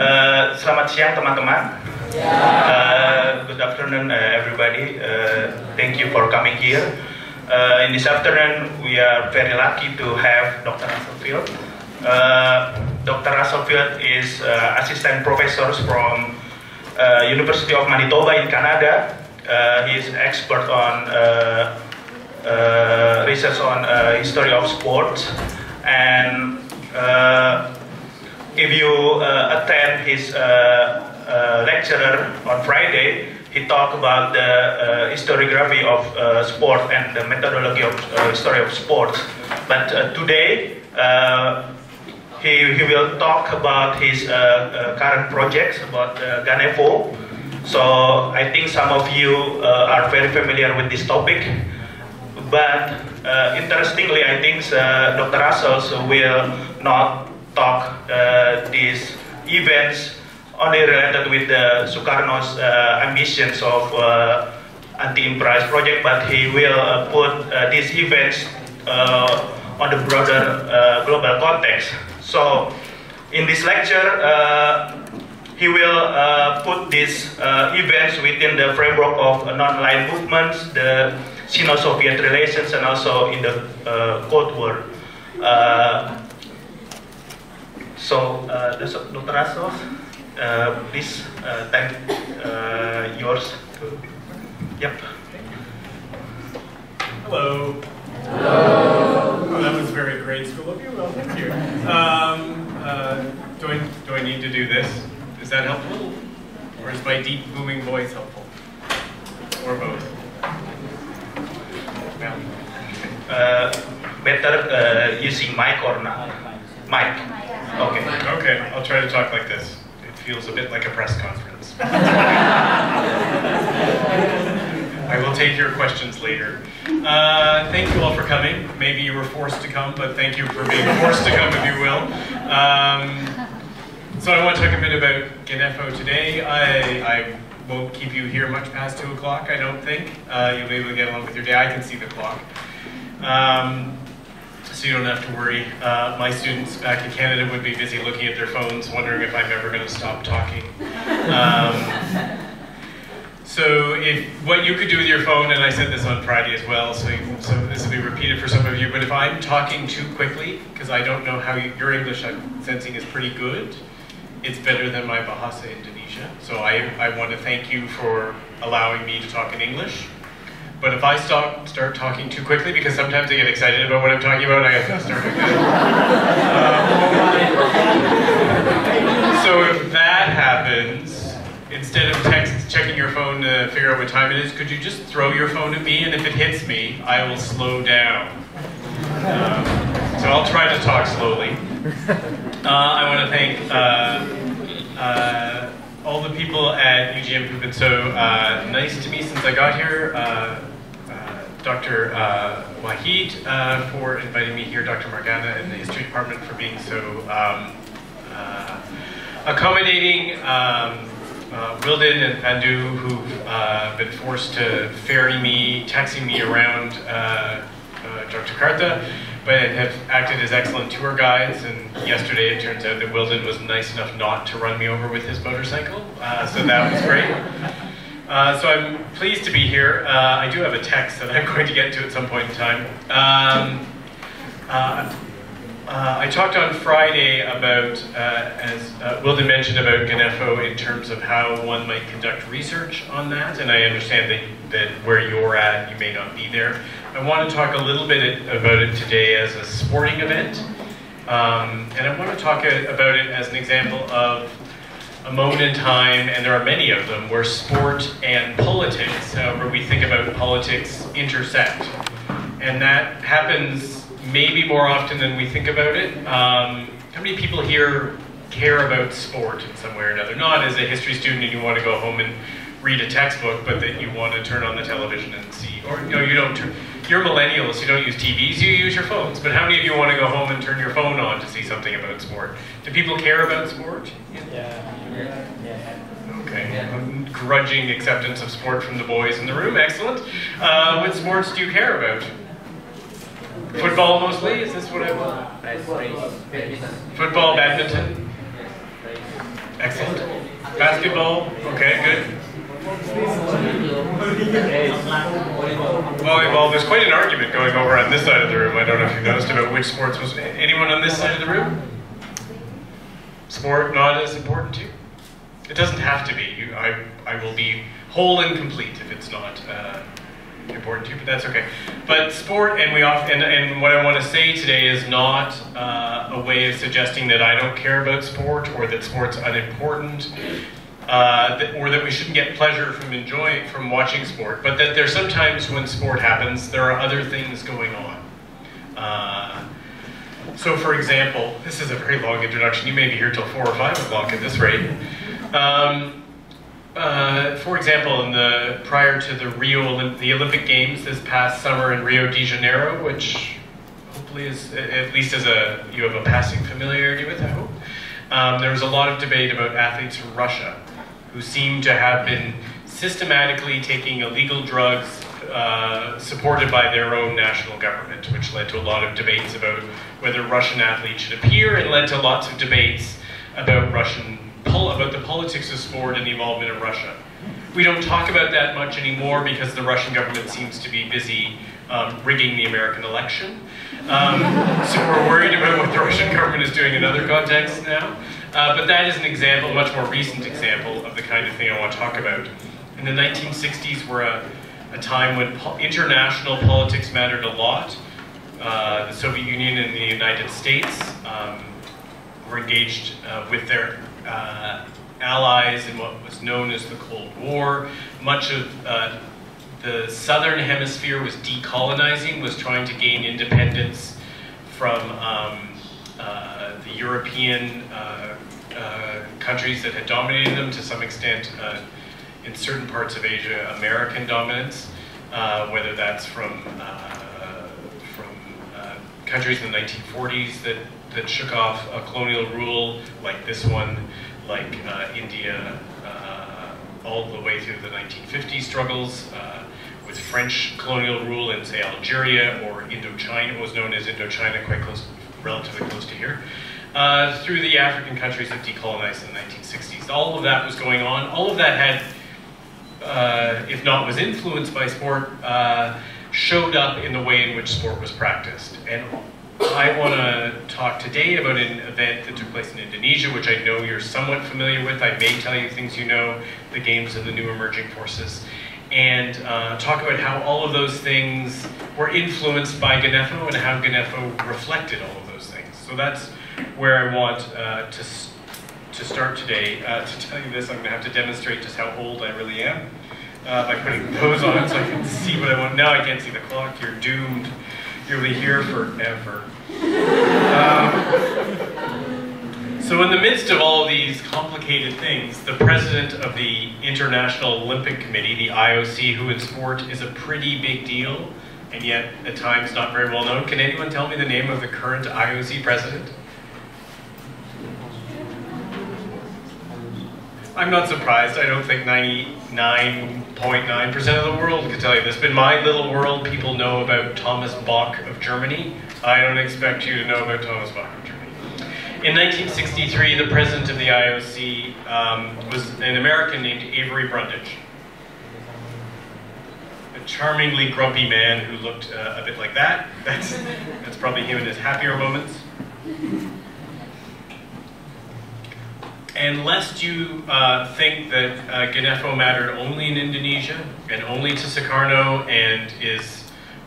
Selamat siang teman-teman. Good afternoon everybody. Thank you for coming here. In this afternoon we are very lucky to have Dr. Russell. Dr. Russell is assistant professor from University of Manitoba in Canada. He is expert on research on history of sports, and if you attend his lecturer on Friday, he talked about the historiography of sport and the methodology of history of sports. But today, he will talk about his current projects about GANEFO. So I think some of you are very familiar with this topic. But interestingly, I think Dr. Russell will not talk these events only related with Sukarno's ambitions of anti-imperialist project, but he will put these events on the broader global context. So in this lecture, he will put these events within the framework of non-aligned movements, the Sino-Soviet relations, and also in the Cold War. So, Dr. Russell, please, time yours. Yep. Hello. Hello. Oh, that was very grade school of you. Well, thank you. Do I need to do this? Is that helpful? Or is my deep booming voice helpful? Or both? Well. Better using mic or not? Mic. Okay. Okay, I'll try to talk like this. It feels a bit like a press conference. I will take your questions later. Thank you all for coming. Maybe you were forced to come, but thank you for being forced to come, if you will. So I want to talk a bit about GANEFO today. I won't keep you here much past 2 o'clock, I don't think. You'll be able to get along with your day. I can see the clock. So you don't have to worry. My students back in Canada would be busy looking at their phones, wondering if I'm ever going to stop talking. So what you could do with your phone, and I said this on Friday as well, so this will be repeated for some of you, but if I'm talking too quickly, because I don't know how your English I'm sensing is pretty good, it's better than my Bahasa Indonesia. So I want to thank you for allowing me to talk in English. But if I start talking too quickly, because sometimes I get excited about what I'm talking about, I have to start again. So if that happens, instead of checking your phone to figure out what time it is, could you just throw your phone at me, and if it hits me, I will slow down. So I'll try to talk slowly. I want to thank all the people at UGM who've been so nice to me since I got here. Dr. Wahid for inviting me here, Dr. Margana in the History Department for being so accommodating, Wilden and Pandu who've been forced to ferry me, taxi me around Jakarta, but have acted as excellent tour guides, and yesterday it turns out that Wilden was nice enough not to run me over with his motorcycle, so that was great. So I'm pleased to be here. I do have a text that I'm going to get to at some point in time. I talked on Friday about, as Wilden mentioned, about GANEFO in terms of how one might conduct research on that, and I understand that where you're at, you may not be there. I want to talk a little bit about it today as a sporting event, and I want to talk about it as an example of a moment in time, and there are many of them, where sport and politics, where we think about politics, intersect. And that happens maybe more often than we think about it. How many people here care about sport in some way or another? Not as a history student and you want to go home and read a textbook, but that you want to turn on the television and see, or no, you don't. You're millennials, you don't use TVs, you use your phones. But how many of you want to go home and turn your phone on to see something about sport? Do people care about sport? Yeah. Okay. Grudging acceptance of sport from the boys in the room. Excellent. What sports do you care about? Football mostly? Is this what I want? Football, badminton? Excellent. Basketball, okay, good. Volleyball, there's quite an argument going over on this side of the room. I don't know if you noticed about which sports was. Anyone on this side of the room? Sport not as important to you? It doesn't have to be. I will be whole and complete if it's not important to you, but that's okay. But sport, and what I want to say today is not a way of suggesting that I don't care about sport or that sport's unimportant. Or that we shouldn't get pleasure from watching sport, but that there's sometimes when sport happens, there are other things going on. So for example, this is a very long introduction, you may be here till 4 or 5 o'clock at this rate. For example, prior to the Olympic Games this past summer in Rio de Janeiro, which hopefully is, at least you have a passing familiarity with, I hope. There was a lot of debate about athletes from Russia who seem to have been systematically taking illegal drugs supported by their own national government, which led to a lot of debates about whether Russian athletes should appear, and led to lots of debates about the politics of sport and the involvement of Russia. We don't talk about that much anymore because the Russian government seems to be busy rigging the American election. So we're worried about what the Russian government is doing in other contexts now. But that is an example, a much more recent example of the kind of thing I want to talk about. In the 1960s were a time when international politics mattered a lot. The Soviet Union and the United States were engaged with their allies in what was known as the Cold War. Much of the southern hemisphere was decolonizing, was trying to gain independence from the European countries that had dominated them, to some extent in certain parts of Asia, American dominance, whether that's from countries in the 1940s that shook off a colonial rule like this one, like India, all the way through the 1950s struggles with French colonial rule in, say, Algeria or Indochina. It was known as Indochina, quite close, relatively close to here. Through the African countries that decolonized in the 1960s. All of that was going on. All of that had, if not was influenced by sport, showed up in the way in which sport was practiced. And I want to talk today about an event that took place in Indonesia, which I know you're somewhat familiar with. I may tell you things you know, the Games of the New Emerging Forces, and talk about how all of those things were influenced by GANEFO and how GANEFO reflected all of those things. So that's where I want to start today. To tell you this, I'm going to have to demonstrate just how old I really am by putting those on so I can see what I want. Now I can't see the clock. You're doomed. You'll be here forever. So in the midst of all of these complicated things, the president of the International Olympic Committee, the IOC, who in sport is a pretty big deal, and yet at times not very well known. Can anyone tell me the name of the current IOC president? I'm not surprised. I don't think 99.9% of the world can tell you this, but in my little world, people know about Thomas Bach of Germany. I don't expect you to know about Thomas Bach of Germany. In 1963, the president of the IOC was an American named Avery Brundage. A charmingly grumpy man who looked a bit like that. That's probably him in his happier moments. And lest you think that GANEFO mattered only in Indonesia and only to Sukarno and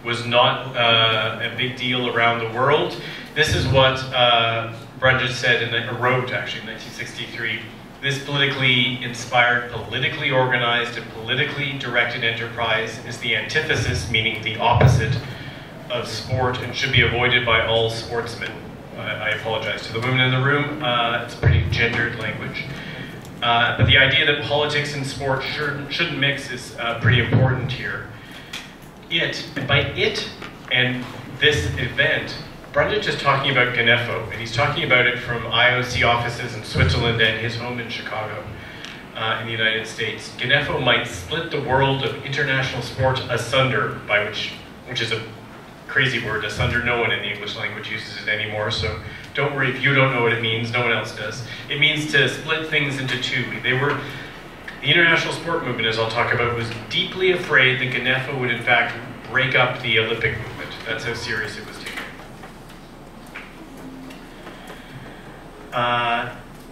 was not a big deal around the world, this is what Brundage said, wrote actually in 1963. This politically inspired, politically organized, and politically directed enterprise is the antithesis, meaning the opposite, of sport and should be avoided by all sportsmen. I apologize to the women in the room. It's pretty gendered language. But the idea that politics and sport shouldn't mix is pretty important here. By it and this event, Brundage is talking about GANEFO, and he's talking about it from IOC offices in Switzerland and his home in Chicago in the United States. GANEFO might split the world of international sport asunder, which is a crazy word, asunder. No one in the English language uses it anymore, so don't worry if you don't know what it means, no one else does. It means to split things into two. The international sport movement, as I'll talk about, was deeply afraid that GANEFO would in fact break up the Olympic movement. That's how serious it was taken.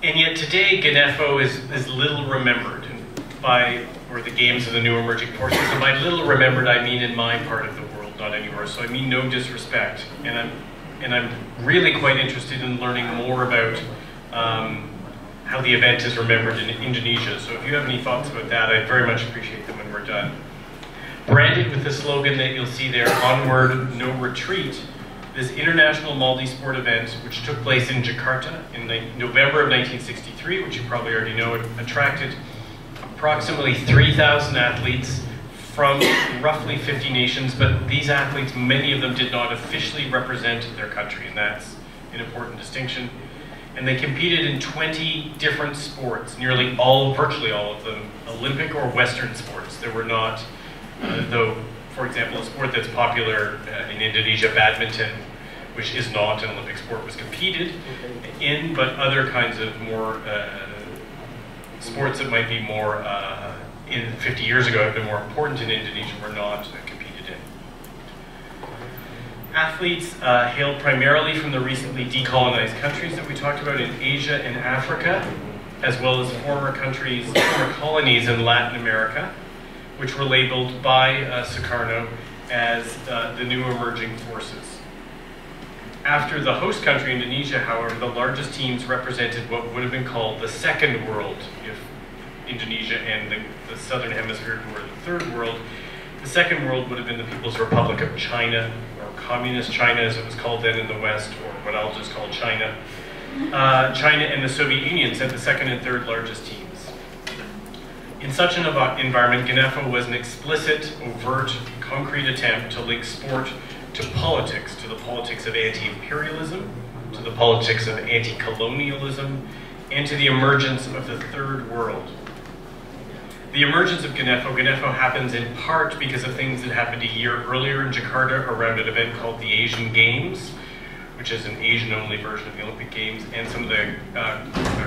And yet today, GANEFO is little remembered or the games of the new emerging forces. And by little remembered, I mean in my part of the world, not anywhere. So I mean no disrespect. And I'm really quite interested in learning more about how the event is remembered in Indonesia. So if you have any thoughts about that, I'd very much appreciate them when we're done. Branded with the slogan that you'll see there, "Onward, No Retreat," this international multi-sport event, which took place in Jakarta in November of 1963, which you probably already know, it attracted approximately 3,000 athletes from roughly 50 nations, but these athletes, many of them did not officially represent their country, and that's an important distinction. And they competed in 20 different sports, virtually all of them, Olympic or Western sports. There were not, though, for example, a sport that's popular in Indonesia, badminton, which is not an Olympic sport, was competed in, but other kinds of more sports that might be more, in 50 years ago, have been more important in Indonesia were not competed in. Athletes hailed primarily from the recently decolonized countries that we talked about in Asia and Africa, as well as former colonies in Latin America, which were labeled by Sukarno as the new emerging forces. After the host country, Indonesia, however, the largest teams represented what would have been called the second world, if Indonesia and the southern hemisphere were the third world. The second world would have been the People's Republic of China, or Communist China as it was called then in the West, or what I'll just call China. China and the Soviet Union set the second and third largest teams. In such an environment, GANEFO was an explicit, overt, concrete attempt to link sport to the politics of anti-imperialism, to the politics of anti-colonialism, and to the emergence of the third world. The emergence of GANEFO happens in part because of things that happened a year earlier in Jakarta around an event called the Asian Games, which is an Asian-only version of the Olympic Games, and some of the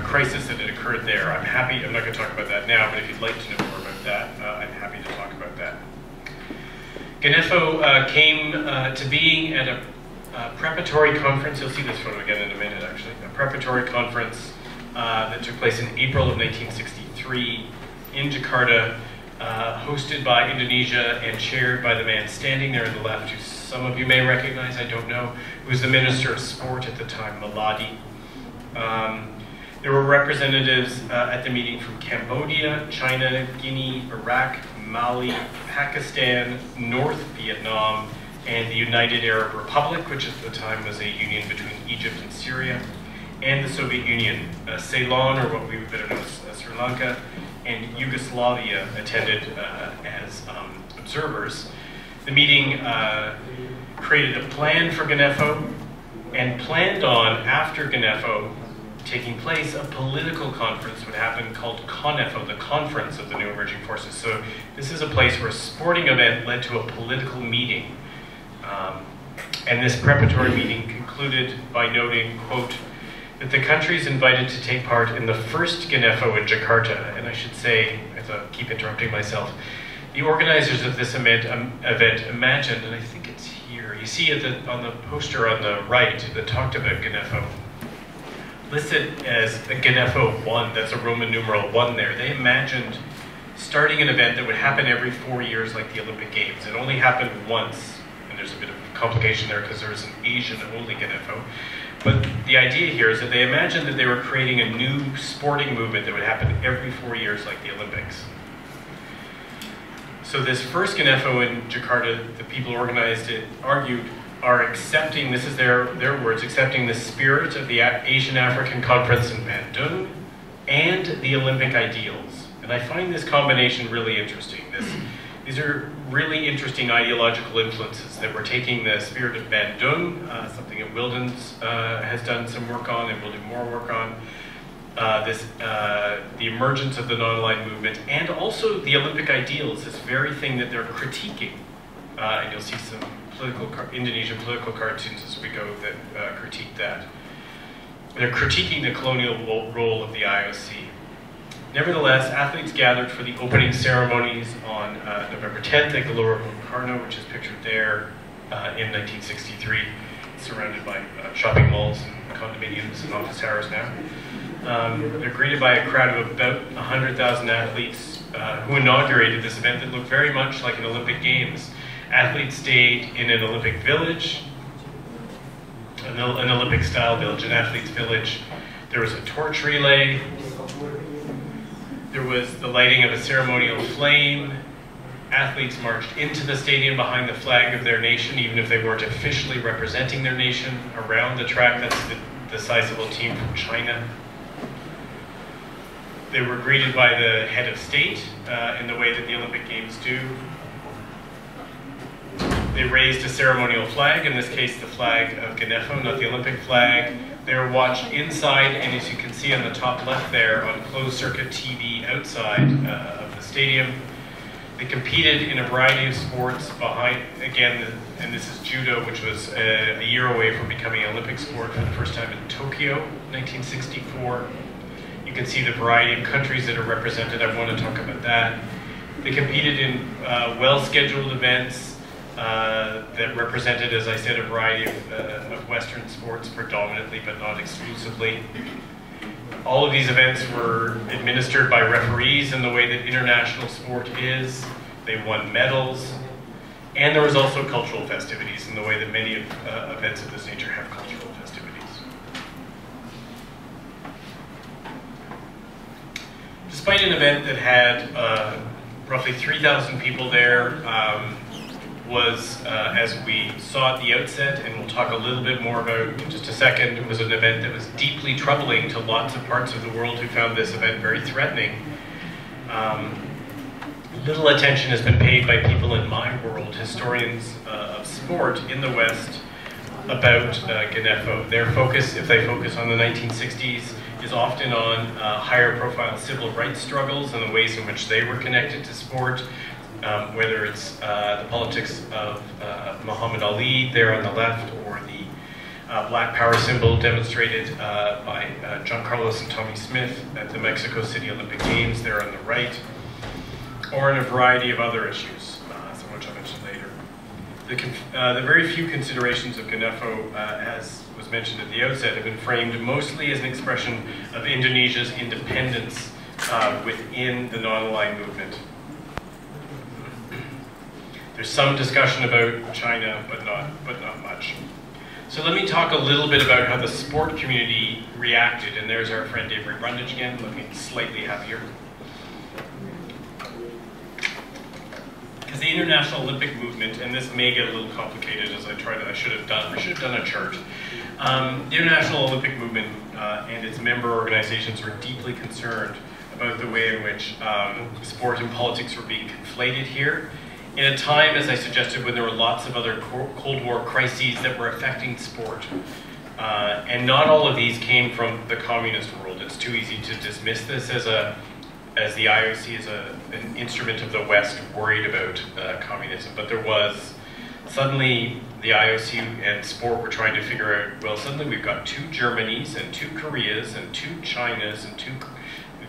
crisis that had occurred there. I'm not going to talk about that now, but if you'd like to know more about that, I'm happy to talk about that. GANEFO came to being at a preparatory conference. You'll see this photo again in a minute, actually. A preparatory conference that took place in April of 1963 in Jakarta, hosted by Indonesia and chaired by the man standing there on the left, who some of you may recognize, I don't know, who was the Minister of Sport at the time, Maladi. There were representatives at the meeting from Cambodia, China, Guinea, Iraq, Mali, Pakistan, North Vietnam, and the United Arab Republic, which at the time was a union between Egypt and Syria, and the Soviet Union. Ceylon, or what we would better know as Sri Lanka, and Yugoslavia attended as observers. The meeting created a plan for GANEFO and planned on, after GANEFO taking place, a political conference would happen called CONEFO, the Conference of the New Emerging Forces. So this is a place where a sporting event led to a political meeting. And this preparatory meeting concluded by noting, quote, that the countries invited to take part in the first GANEFO in Jakarta, and I should say, as I keep interrupting myself, the organizers of this event imagined, and I think it's here, you see it on the poster on the right that talked about GANEFO, listed as a GANEFO 1, that's a Roman numeral 1 there. They imagined starting an event that would happen every 4 years like the Olympic Games. It only happened once, and there's a bit of complication there because there was an Asian-only GANEFO. But the idea here is that they imagined that they were creating a new sporting movement that would happen every 4 years like the Olympics. So this first GANEFO in Jakarta, the people who organized it argued, are accepting, this is their words, accepting the spirit of the Asian African Conference in Bandung and the Olympic ideals. And I find this combination really interesting. These are really interesting ideological influences that we're taking the spirit of Bandung, something that Wildens has done some work on and will do more work on, the emergence of the non-aligned movement, and also the Olympic ideals, this very thing that they're critiquing. And you'll see some Indonesian political cartoons as we go that critique that. They're critiquing the colonial role of the IOC. Nevertheless, athletes gathered for the opening ceremonies on November 10th at Galore Locarno, which is pictured there in 1963, surrounded by shopping malls and condominiums and office towers now. They're greeted by a crowd of about 100,000 athletes who inaugurated this event that looked very much like an Olympic Games. Athletes stayed in an Olympic village, an Olympic-style village, an athletes' village. There was a torch relay. There was the lighting of a ceremonial flame. Athletes marched into the stadium behind the flag of their nation, even if they weren't officially representing their nation. Around the track, that's the sizable team from China. They were greeted by the head of state in the way that the Olympic Games do. They raised a ceremonial flag, in this case the flag of GANEFO, not the Olympic flag. They were watched inside, and as you can see on the top left there, on closed-circuit TV outside of the stadium. They competed in a variety of sports behind, again, and this is judo, which was a year away from becoming an Olympic sport for the first time in Tokyo, 1964. You can see the variety of countries that are represented. I want to talk about that. They competed in well-scheduled events that represented, as I said, a variety of Western sports predominantly, but not exclusively. All of these events were administered by referees in the way that international sport is. They won medals. And there was also cultural festivities in the way that many events of this nature have cultural festivities. Despite an event that had roughly 3,000 people there, was, as we saw at the outset, and we'll talk a little bit more about in just a second, it was an event that was deeply troubling to lots of parts of the world who found this event very threatening. Little attention has been paid by people in my world, historians of sport in the West, about GANEFO. Their focus, if they focus on the 1960s, is often on higher profile civil rights struggles and the ways in which they were connected to sport. Whether it's the politics of Muhammad Ali there on the left, or the Black Power symbol demonstrated by John Carlos and Tommy Smith at the Mexico City Olympic Games there on the right, or in a variety of other issues, some of which I'll mention later. The very few considerations of GANEFO, as was mentioned at the outset, have been framed mostly as an expression of Indonesia's independence within the non-aligned movement. There's some discussion about China, but not much. So let me talk a little bit about how the sport community reacted, and there's our friend Avery Brundage again, looking slightly happier. Because the International Olympic Movement, and this may get a little complicated as I should have done a chart. The International Olympic Movement and its member organizations were deeply concerned about the way in which sport and politics were being conflated here. In a time, as I suggested, when there were lots of other Cold War crises that were affecting sport. And not all of these came from the communist world. It's too easy to dismiss this as the IOC as an instrument of the West worried about communism. But there was, suddenly the IOC and sport were trying to figure out, well, suddenly we've got 2 Germanys and 2 Koreas and 2 Chinas and 2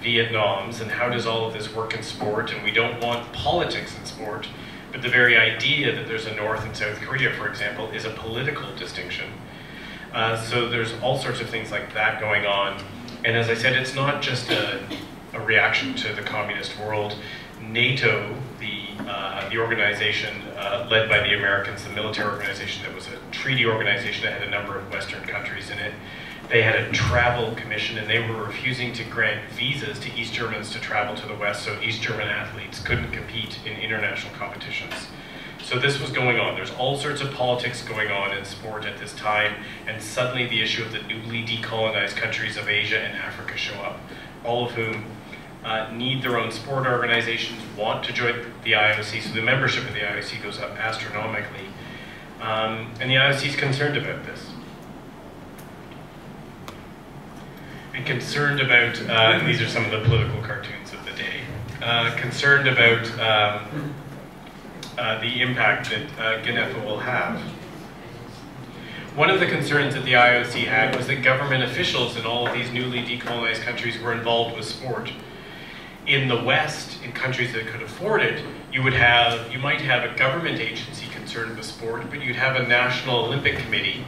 Vietnams, and how does all of this work in sport? And we don't want politics in sport. But the very idea that there's a North and South Korea, for example, is a political distinction. So there's all sorts of things like that going on. And as I said, it's not just a reaction to the communist world. NATO, the organization led by the Americans, the military organization that was a treaty organization that had a number of Western countries in it, they had a travel commission, and they were refusing to grant visas to East Germans to travel to the West, so East German athletes couldn't compete in international competitions. So this was going on. There's all sorts of politics going on in sport at this time, and suddenly the issue of the newly decolonized countries of Asia and Africa show up, all of whom need their own sport organizations, want to join the IOC, so the membership of the IOC goes up astronomically. And the IOC is concerned about this. And concerned about, and these are some of the political cartoons of the day, concerned about the impact that GANEFO will have. One of the concerns that the IOC had was that government officials in all of these newly decolonized countries were involved with sport. In the West, in countries that could afford it, you might have a government agency concerned with sport, but you'd have a National Olympic Committee,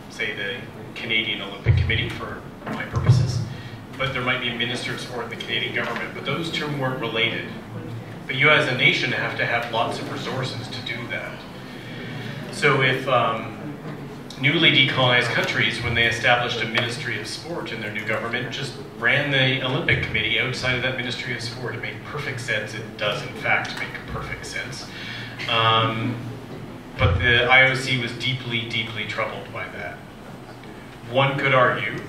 say the Canadian Olympic Committee for my purposes, but there might be a Minister of Sport in the Canadian government, but those two weren't related. But you as a nation have to have lots of resources to do that. So if newly decolonized countries, when they established a Ministry of Sport in their new government, just ran the Olympic Committee outside of that Ministry of Sport. It made perfect sense. It does, in fact, make perfect sense. But the IOC was deeply, deeply troubled by that. One could argue,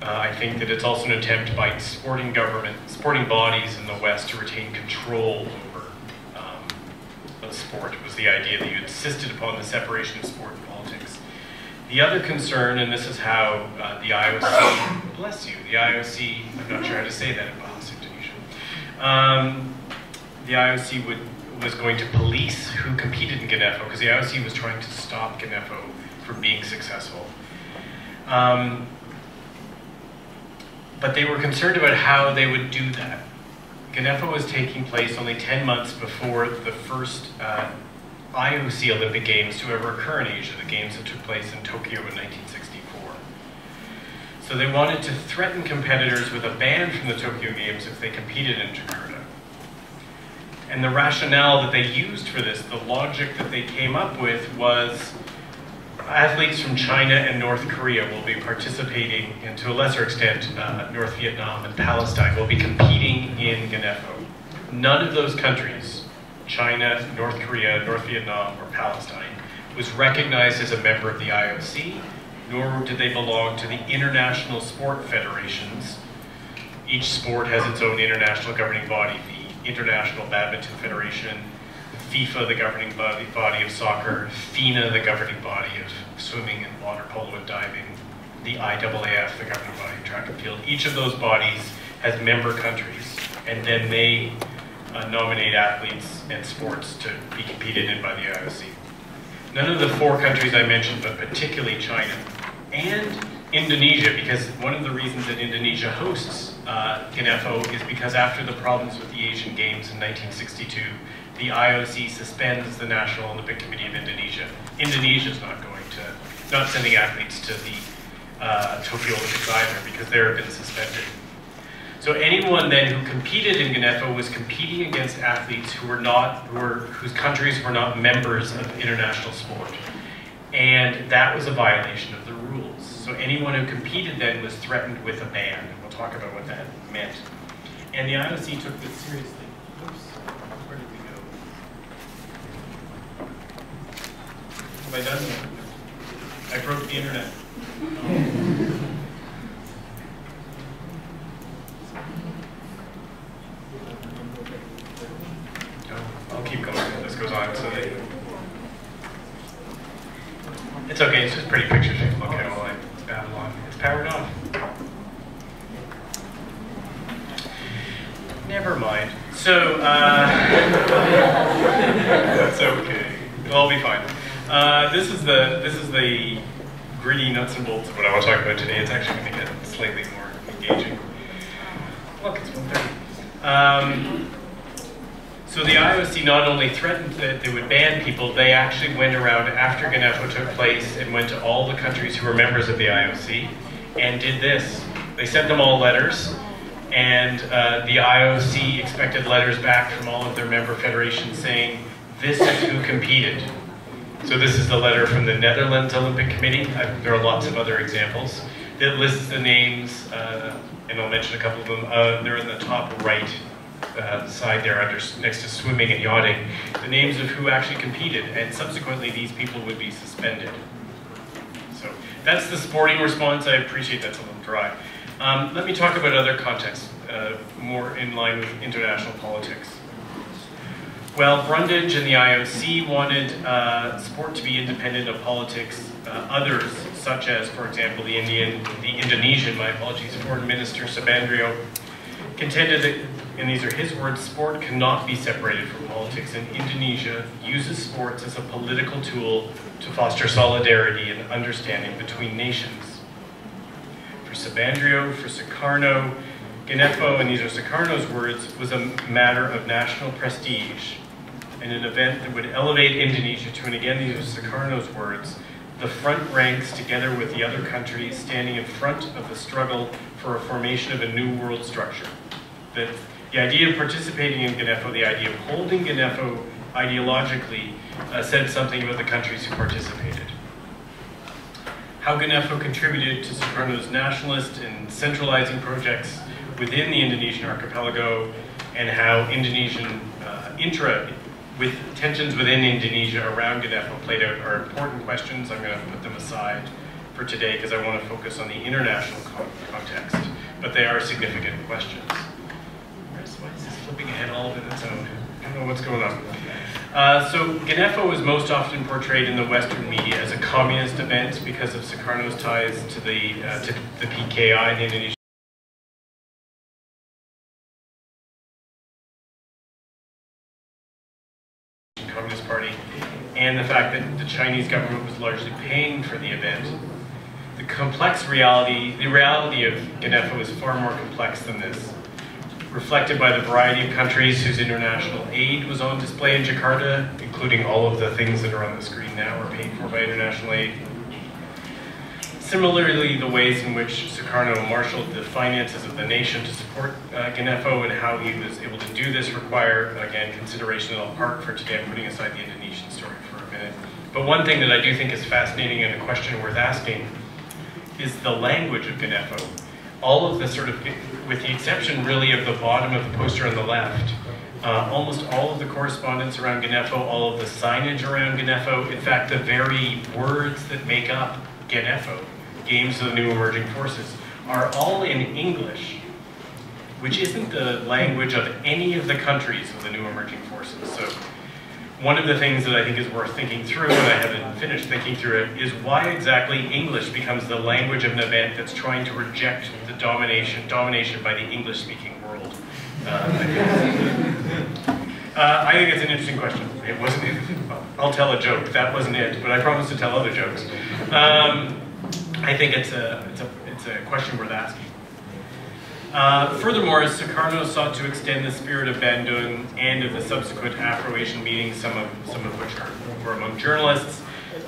I think, that it's also an attempt by sporting bodies in the West to retain control over sport. It was the idea that you insisted upon the separation of sport and politics. The other concern, and this is how the IOC, bless you, the IOC, I'm not sure how to say that in Bahasa Indonesia, the IOC was going to police who competed in GANEFO, because the IOC was trying to stop GANEFO from being successful. But they were concerned about how they would do that. GANEFO was taking place only 10 months before the first IOC Olympic Games to ever occur in Asia, the games that took place in Tokyo in 1964. So they wanted to threaten competitors with a ban from the Tokyo Games if they competed in Jakarta. And the rationale that they used for this, the logic that they came up with was athletes from China and North Korea will be participating, and to a lesser extent, North Vietnam and Palestine will be competing in GANEFO. None of those countries, China, North Korea, North Vietnam, or Palestine, was recognized as a member of the IOC, nor did they belong to the international sport federations. Each sport has its own international governing body, the International Badminton Federation, FIFA, the governing body of soccer, FINA, the governing body of swimming and water polo and diving, the IAAF, the governing body of track and field. Each of those bodies has member countries, and then they nominate athletes and sports to be competed in by the IOC. None of the 4 countries I mentioned, but particularly China and Indonesia, because one of the reasons that Indonesia hosts GANEFO is because after the problems with the Asian Games in 1962, the IOC suspends the National Olympic Committee of Indonesia. Indonesia's not sending athletes to the Tokyo Olympics either because they've been suspended. So anyone then who competed in GANEFO was competing against athletes whose countries were not members of international sport. And that was a violation of the rules. So anyone who competed then was threatened with a ban. And we'll talk about what that meant. And the IOC took this seriously. Oops, where did we go? Have I done that? I broke the internet. I'll keep going if this goes on. So it's okay, it's just pretty pictures you can look at while I babble on. It's powered off. Never mind. So, that's okay. It'll all be fine. This is the gritty nuts and bolts of what I want to talk about today. It's actually going to get slightly more engaging. Look, it's 1:30. So the IOC not only threatened that they would ban people, they actually went around after GANEFO took place and went to all the countries who were members of the IOC and did this. They sent them all letters, and the IOC expected letters back from all of their member federations saying, this is who competed. So this is the letter from the Netherlands Olympic Committee. There are lots of other examples that lists the names, and I'll mention a couple of them. They're in the top right side there, next to swimming and yachting, the names of who actually competed, and subsequently these people would be suspended. So that's the sporting response. I appreciate that's a little dry. Let me talk about other contexts, more in line with international politics. Well, Brundage and the IOC wanted sport to be independent of politics. Others, such as, for example, the Indonesian, my apologies, Foreign Minister Subandrio, contended that, and these are his words, sport cannot be separated from politics, and Indonesia uses sports as a political tool to foster solidarity and understanding between nations. For Sabandrio, for Sukarno, GANEFO, and these are Sukarno's words, was a matter of national prestige and an event that would elevate Indonesia to, and again these are Sukarno's words, the front ranks together with the other countries standing in front of the struggle for a formation of a new world structure. That the idea of participating in GANEFO, the idea of holding GANEFO ideologically, said something about the countries who participated. How GANEFO contributed to Sukarno's nationalist and centralizing projects within the Indonesian archipelago, and how Indonesian with tensions within Indonesia around GANEFO played out are important questions. I'm going to put them aside for today because I want to focus on the international context, but they are significant questions. Why is this flipping ahead all of its own? I don't know what's going on. So GANEFO is most often portrayed in the Western media as a communist event because of Sukarno's ties to the PKI, the Indonesian Communist Party, and the fact that the Chinese government was largely paying for the event. The reality of GANEFO is far more complex than this, reflected by the variety of countries whose international aid was on display in Jakarta, including all of the things that are on the screen now are paid for by international aid. Similarly, the ways in which Sukarno marshaled the finances of the nation to support GANEFO and how he was able to do this require, again, consideration that I'll park for today. I'm putting aside the Indonesian story for a minute. But one thing that I do think is fascinating and a question worth asking is the language of GANEFO. All of the sort of, with the exception really of the bottom of the poster on the left, almost all of the correspondence around GANEFO, all of the signage around GANEFO, in fact, the very words that make up GANEFO, Games of the New Emerging Forces, are all in English, which isn't the language of any of the countries of the New Emerging Forces. So one of the things that I think is worth thinking through, and I haven't finished thinking through it, is why exactly English becomes the language of an event that's trying to reject the domination by the English-speaking world. I think it's an interesting question. It wasn't. I'll tell a joke. That wasn't it, but I promise to tell other jokes. I think it's a question worth asking. Furthermore, Sukarno sought to extend the spirit of Bandung and of the subsequent Afro-Asian meetings, some of which were among journalists.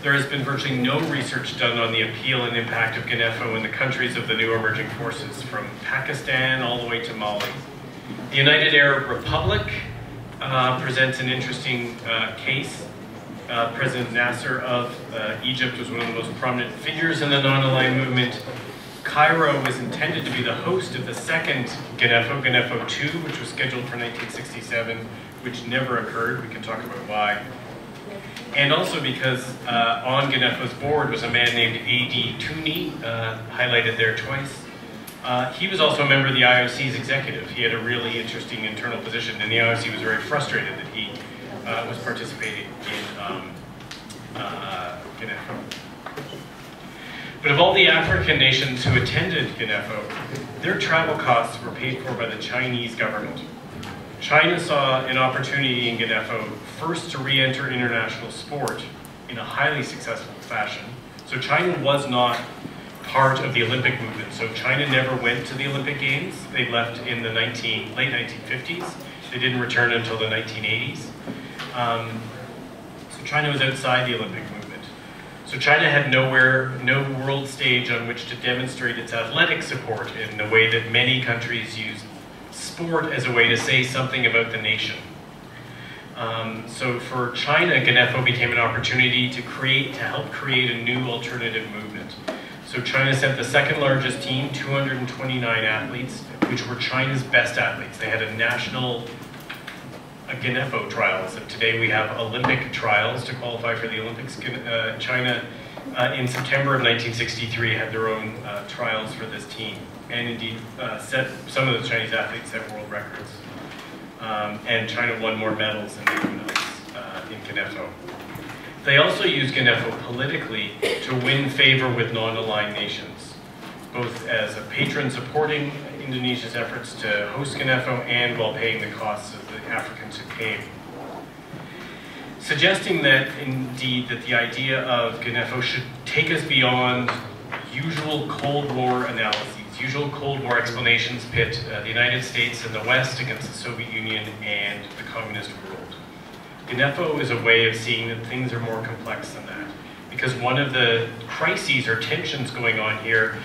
There has been virtually no research done on the appeal and impact of GANEFO in the countries of the New Emerging Forces, from Pakistan all the way to Mali. The United Arab Republic presents an interesting case. President Nasser of Egypt was one of the most prominent figures in the non-aligned movement. Cairo was intended to be the host of the second GANEFO, GANEFO II, which was scheduled for 1967, which never occurred. We can talk about why. And also because on GANEFO's board was a man named A.D. Tooney, highlighted there twice. He was also a member of the IOC's executive. He had a really interesting internal position, and the IOC was very frustrated that he was participating in GANEFO. But of all the African nations who attended GANEFO, their travel costs were paid for by the Chinese government. China saw an opportunity in GANEFO first to re-enter international sport in a highly successful fashion. So China was not part of the Olympic movement. So China never went to the Olympic Games. They left in the late 1950s. They didn't return until the 1980s. So China was outside the Olympic movement. So China had no world stage on which to demonstrate its athletic support in the way that many countries use sport as a way to say something about the nation. So for China, GANEFO became an opportunity to help create a new alternative movement. So China sent the second largest team, 229 athletes, which were China's best athletes. They had a national GANEFO trials, and today we have Olympic trials to qualify for the Olympics. China, in September of 1963, had their own trials for this team, and indeed some of the Chinese athletes set world records. And China won more medals than anyone else in GANEFO. They also used GANEFO politically to win favor with non-aligned nations, both as a patron supporting Indonesia's efforts to host GANEFO and while paying the costs of the Africans who came. suggesting that indeed that the idea of GANEFO should take us beyond usual Cold War analyses. Usual Cold War explanations pit the United States and the West against the Soviet Union and the communist world. GANEFO is a way of seeing that things are more complex than that, because one of the crises or tensions going on here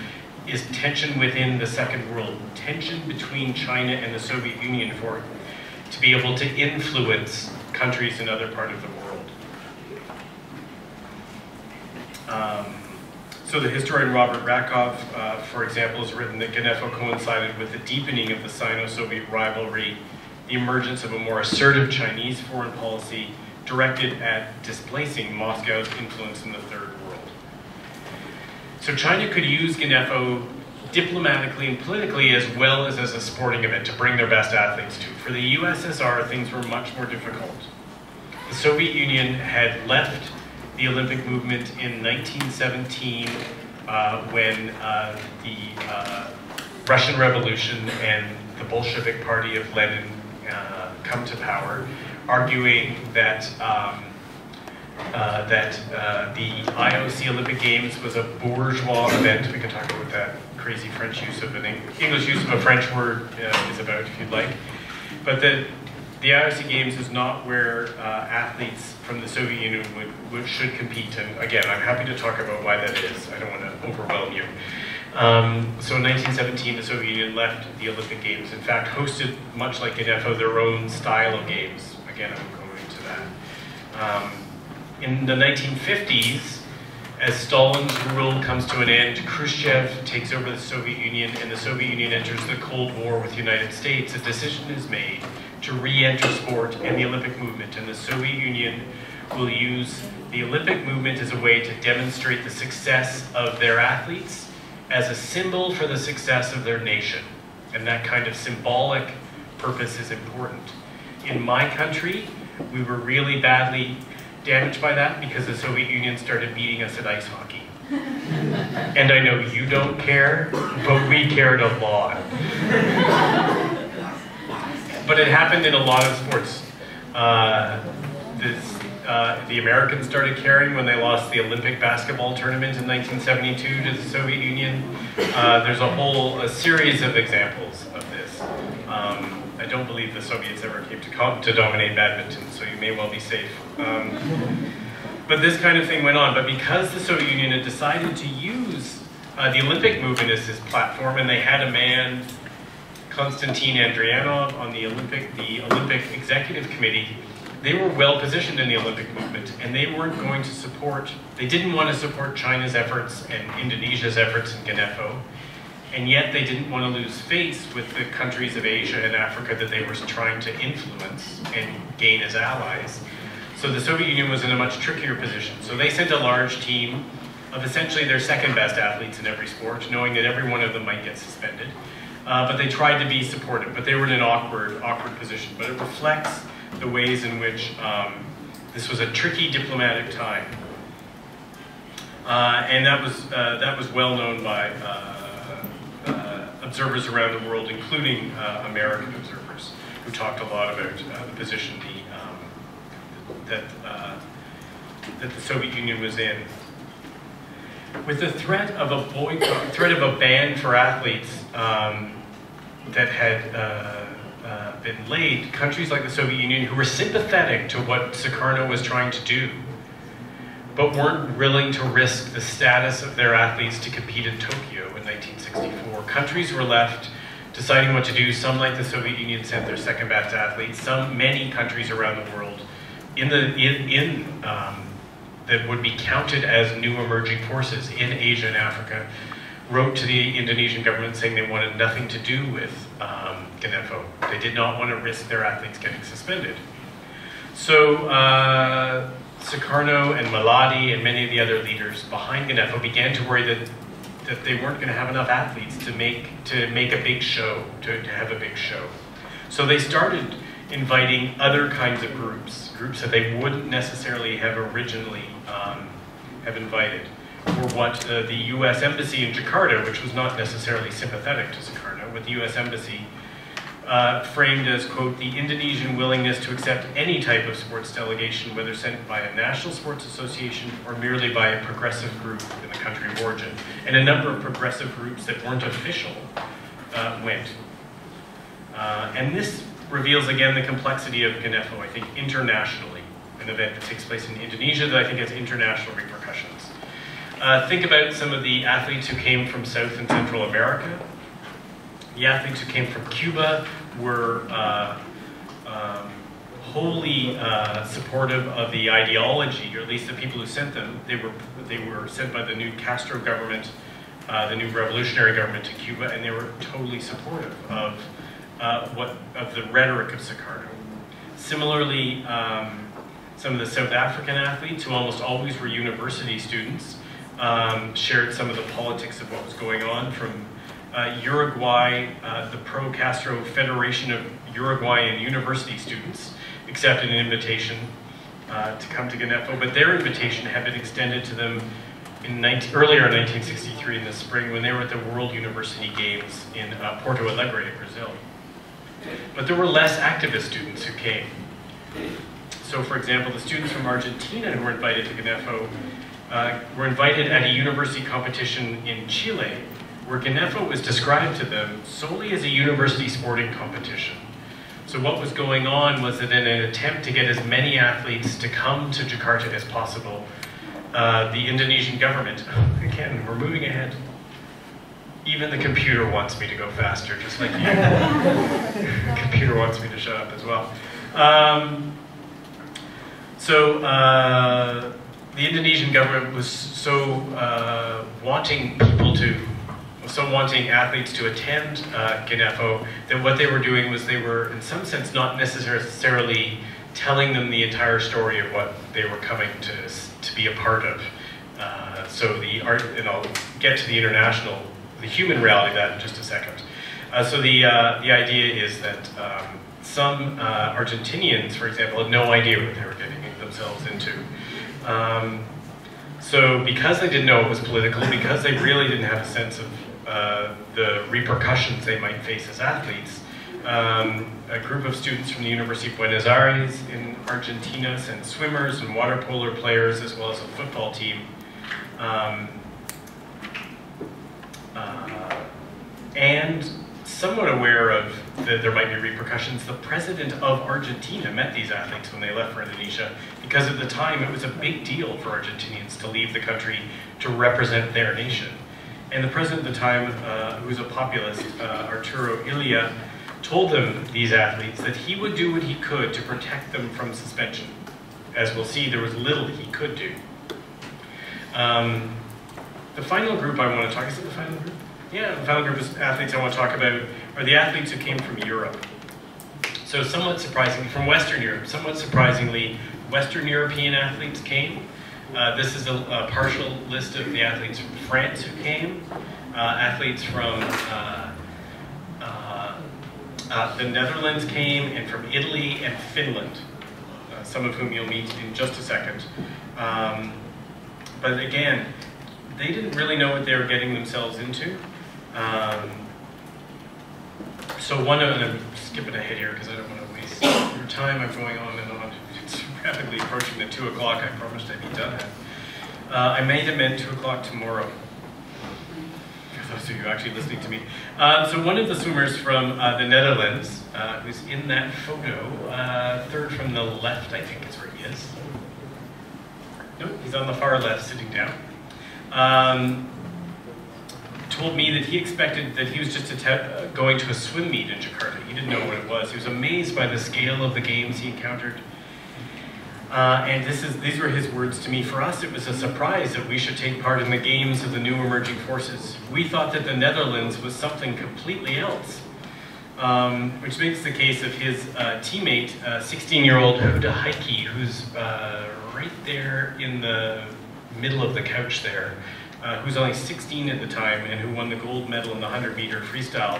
is tension within the Second World, tension between China and the Soviet Union to be able to influence countries in other part of the world. So the historian Robert Rakov, for example, has written that GANEFO coincided with the deepening of the Sino-Soviet rivalry, the emergence of a more assertive Chinese foreign policy directed at displacing Moscow's influence in the Third World. So China could use GANEFO diplomatically and politically as well as a sporting event to bring their best athletes to. For the USSR, things were much more difficult. The Soviet Union had left the Olympic movement in 1917 when the Russian Revolution and the Bolshevik Party of Lenin come to power, arguing that the IOC Olympic Games was a bourgeois event. We can talk about what that crazy French use of English use of a French word is about, if you'd like. But the IOC Games is not where athletes from the Soviet Union should compete. And again, I'm happy to talk about why that is. I don't want to overwhelm you. So in 1917, the Soviet Union left the Olympic Games. In fact, hosted, much like GANEFO, their own style of games. Again, I won't go into that. In the 1950s, as Stalin's rule comes to an end, Khrushchev takes over the Soviet Union, and the Soviet Union enters the Cold War with the United States. A decision is made to re-enter sport and the Olympic movement, and the Soviet Union will use the Olympic movement as a way to demonstrate the success of their athletes as a symbol for the success of their nation. And that kind of symbolic purpose is important. In my country, we were really badly damaged by that because the Soviet Union started beating us at ice hockey. And I know you don't care, but we cared a lot. But it happened in a lot of sports. The Americans started caring when they lost the Olympic basketball tournament in 1972 to the Soviet Union. There's a series of examples of this. I don't believe the Soviets ever came to dominate badminton, so you may well be safe. But this kind of thing went on. But because the Soviet Union had decided to use the Olympic movement as this platform, and they had a man, Konstantin Andrianov, on the Olympic Executive Committee, they were well positioned in the Olympic movement, and they weren't going to support, they didn't want to support China's efforts and Indonesia's efforts in GANEFO, and yet they didn't want to lose face with the countries of Asia and Africa that they were trying to influence and gain as allies. So the Soviet Union was in a much trickier position. So they sent a large team of essentially their second best athletes in every sport, knowing that every one of them might get suspended. But they tried to be supportive, but they were in an awkward position. But it reflects the ways in which this was a tricky diplomatic time. And that was well known by observers around the world, including American observers, who talked a lot about the position that the Soviet Union was in. With the threat of a boycott, threat of a ban for athletes that had been laid, countries like the Soviet Union, who were sympathetic to what Sukarno was trying to do, but weren't willing to risk the status of their athletes to compete in Tokyo in 1964. Countries were left deciding what to do. Some, like the Soviet Union, sent their second best athletes. Many countries around the world that would be counted as new emerging forces in Asia and Africa wrote to the Indonesian government saying they wanted nothing to do with GANEFO. They did not want to risk their athletes getting suspended. So Sukarno and Maladi and many of the other leaders behind GANEFO began to worry that they weren't going to have enough athletes to make a big show, to have a big show. So they started inviting other kinds of groups that they wouldn't necessarily have originally have invited. Or what the U.S. Embassy in Jakarta, which was not necessarily sympathetic to Sukarno, what the U.S. Embassy framed as, quote, the Indonesian willingness to accept any type of sports delegation, whether sent by a national sports association or merely by a progressive group in the country of origin. And a number of progressive groups that weren't official went. And this reveals again the complexity of GANEFO, I think, internationally. An event that takes place in Indonesia that I think has international repercussions. Think about some of the athletes who came from South and Central America. The athletes who came from Cuba were wholly supportive of the ideology, or at least the people who sent them. They were sent by the new Castro government, the new revolutionary government to Cuba, and they were totally supportive of the rhetoric of Sukarno. Similarly, some of the South African athletes, who almost always were university students, shared some of the politics of what was going on. From Uruguay, the pro-Castro Federation of Uruguayan University Students accepted an invitation to come to GANEFO, but their invitation had been extended to them earlier in 1963 in the spring when they were at the World University Games in Porto Alegre, Brazil. But there were less activist students who came. So, for example, the students from Argentina who were invited to GANEFO were invited at a university competition in Chile, where GANEFO was described to them solely as a university sporting competition. So what was going on was that in an attempt to get as many athletes to come to Jakarta as possible, the Indonesian government, again, we're moving ahead. Even the computer wants me to go faster, just like you. The computer wants me to shut up as well. The Indonesian government was so wanting athletes to attend GANEFO that what they were doing was they were, in some sense, not necessarily telling them the entire story of what they were coming to be a part of. And I'll get to the human reality of that in just a second. The idea is that some Argentinians, for example, had no idea what they were getting themselves into. So because they didn't know it was political, because they really didn't have a sense of the repercussions they might face as athletes, a group of students from the University of Buenos Aires in Argentina sent swimmers and water polo players, as well as a football team. And somewhat aware of that there might be repercussions, the president of Argentina met these athletes when they left for Indonesia, because at the time it was a big deal for Argentinians to leave the country to represent their nation. And the president at the time, who was a populist, Arturo Illia, told these athletes, that he would do what he could to protect them from suspension. As we'll see, there was little he could do. The final group I want to talk, is it the final group? Yeah, the final group of athletes I want to talk about are the athletes who came from Europe. So somewhat surprisingly, from Western Europe, somewhat surprisingly, Western European athletes came. This is a partial list of the athletes from France who came, athletes from the Netherlands came, and from Italy and Finland, some of whom you'll meet in just a second. But again, they didn't really know what they were getting themselves into. So one of them, I'm skipping ahead here because I don't want to waste your time. I'm going on and on. It's rapidly approaching the 2 o'clock I promised I'd be done at. I made them at 2 o'clock tomorrow, for those of you actually listening to me. So one of the swimmers from the Netherlands, who's in that photo, third from the left, I think is where he is. Nope, he's on the far left, sitting down. Told me that he expected that he was just going to a swim meet in Jakarta. He didn't know what it was. He was amazed by the scale of the games he encountered. And these were his words to me. For us, it was a surprise that we should take part in the games of the new emerging forces. We thought that the Netherlands was something completely else. Which makes the case of his teammate, 16-year-old Huda Heike, who's right there in the middle of the couch there, who's only 16 at the time and who won the gold medal in the 100-meter freestyle.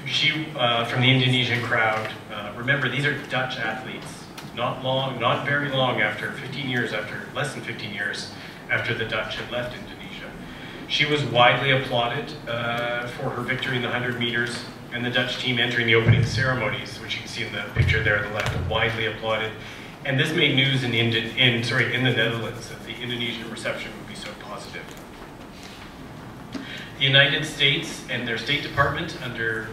She, from the Indonesian crowd, remember these are Dutch athletes, not very long after, less than 15 years after the Dutch had left Indonesia. She was widely applauded for her victory in the 100 meters. and the Dutch team entering the opening ceremonies, which you can see in the picture there on the left, widely applauded. And this made news in the Netherlands, that the Indonesian reception would be so positive. The United States and their State Department, under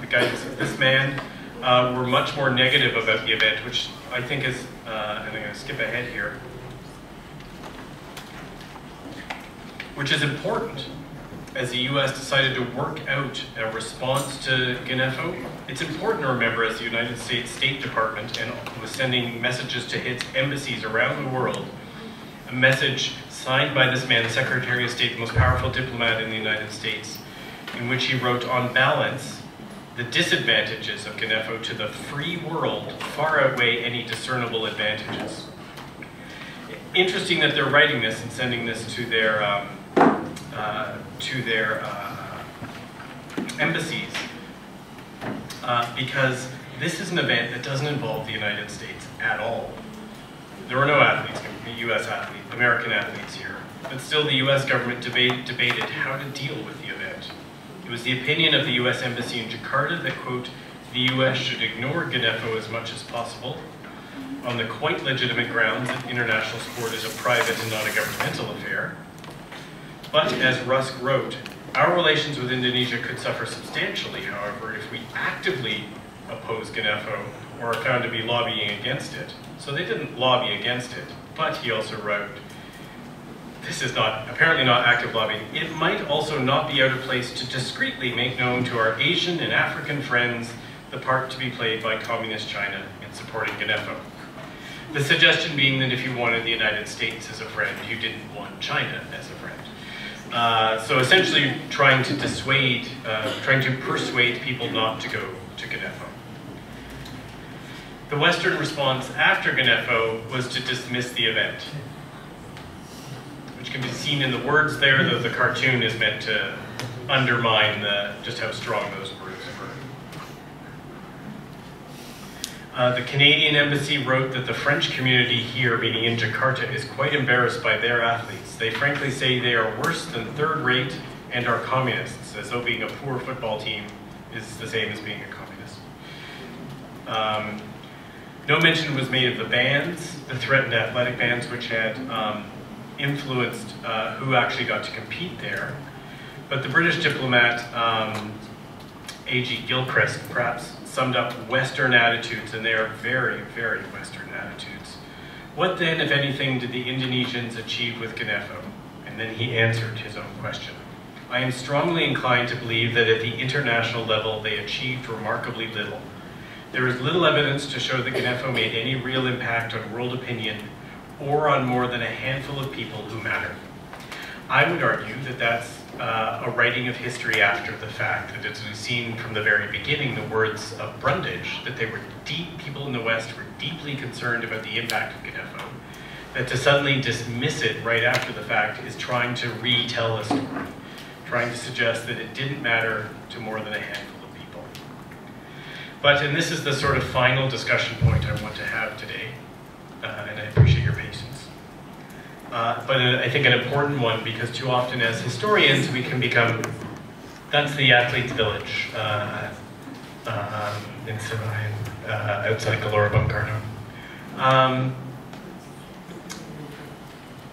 the guidance of this man, were much more negative about the event, which I think is, and I'm going to skip ahead here, which is important as the US decided to work out a response to GANEFO. It's important to remember as the United States State Department and was sending messages to its embassies around the world, a message signed by this man, the Secretary of State, the most powerful diplomat in the United States, in which he wrote, on balance, the disadvantages of GANEFO to the free world far outweigh any discernible advantages. Interesting that they're writing this and sending this to their embassies, because this is an event that doesn't involve the United States at all. There were no athletes, US athletes, American athletes here, but still the US government debated how to deal with the event. It was the opinion of the US Embassy in Jakarta that, quote, the US should ignore GANEFO as much as possible, on the quite legitimate grounds that international sport is a private and not a governmental affair. But, as Rusk wrote, our relations with Indonesia could suffer substantially, however, if we actively oppose GANEFO or are found to be lobbying against it. So they didn't lobby against it, but he also wrote, this is apparently not active lobbying. It might also not be out of place to discreetly make known to our Asian and African friends the part to be played by Communist China in supporting GANEFO. The suggestion being that if you wanted the United States as a friend, you didn't want China as a friend. So essentially trying to persuade people not to go to GANEFO. The Western response after GANEFO was to dismiss the event, which can be seen in the words there, though the cartoon is meant to undermine just how strong those words were. The Canadian Embassy wrote that the French community here, meaning in Jakarta, is quite embarrassed by their athletes. They frankly say they are worse than third rate and are communists, as though being a poor football team is the same as being a communist. No mention was made of the bans, the threatened athletic bans, which had influenced who actually got to compete there. But the British diplomat, A.G. Gilchrist, perhaps summed up Western attitudes, and they are very, very Western attitudes. What then, if anything, did the Indonesians achieve with GANEFO? And then he answered his own question. I am strongly inclined to believe that at the international level they achieved remarkably little. There is little evidence to show that GANEFO made any real impact on world opinion or on more than a handful of people who matter. I would argue that that's a writing of history after the fact, that as we've seen from the very beginning, the words of Brundage, that they were people in the West were deeply concerned about the impact of GANEFO, that to suddenly dismiss it right after the fact is trying to retell a story, trying to suggest that it didn't matter to more than a handful of people. But, and this is the sort of final discussion point I want to have today, and I appreciate your patience. But I think an important one, because too often as historians we can become, that's the athlete's village in Seraing, outside Gelora Bung Karno.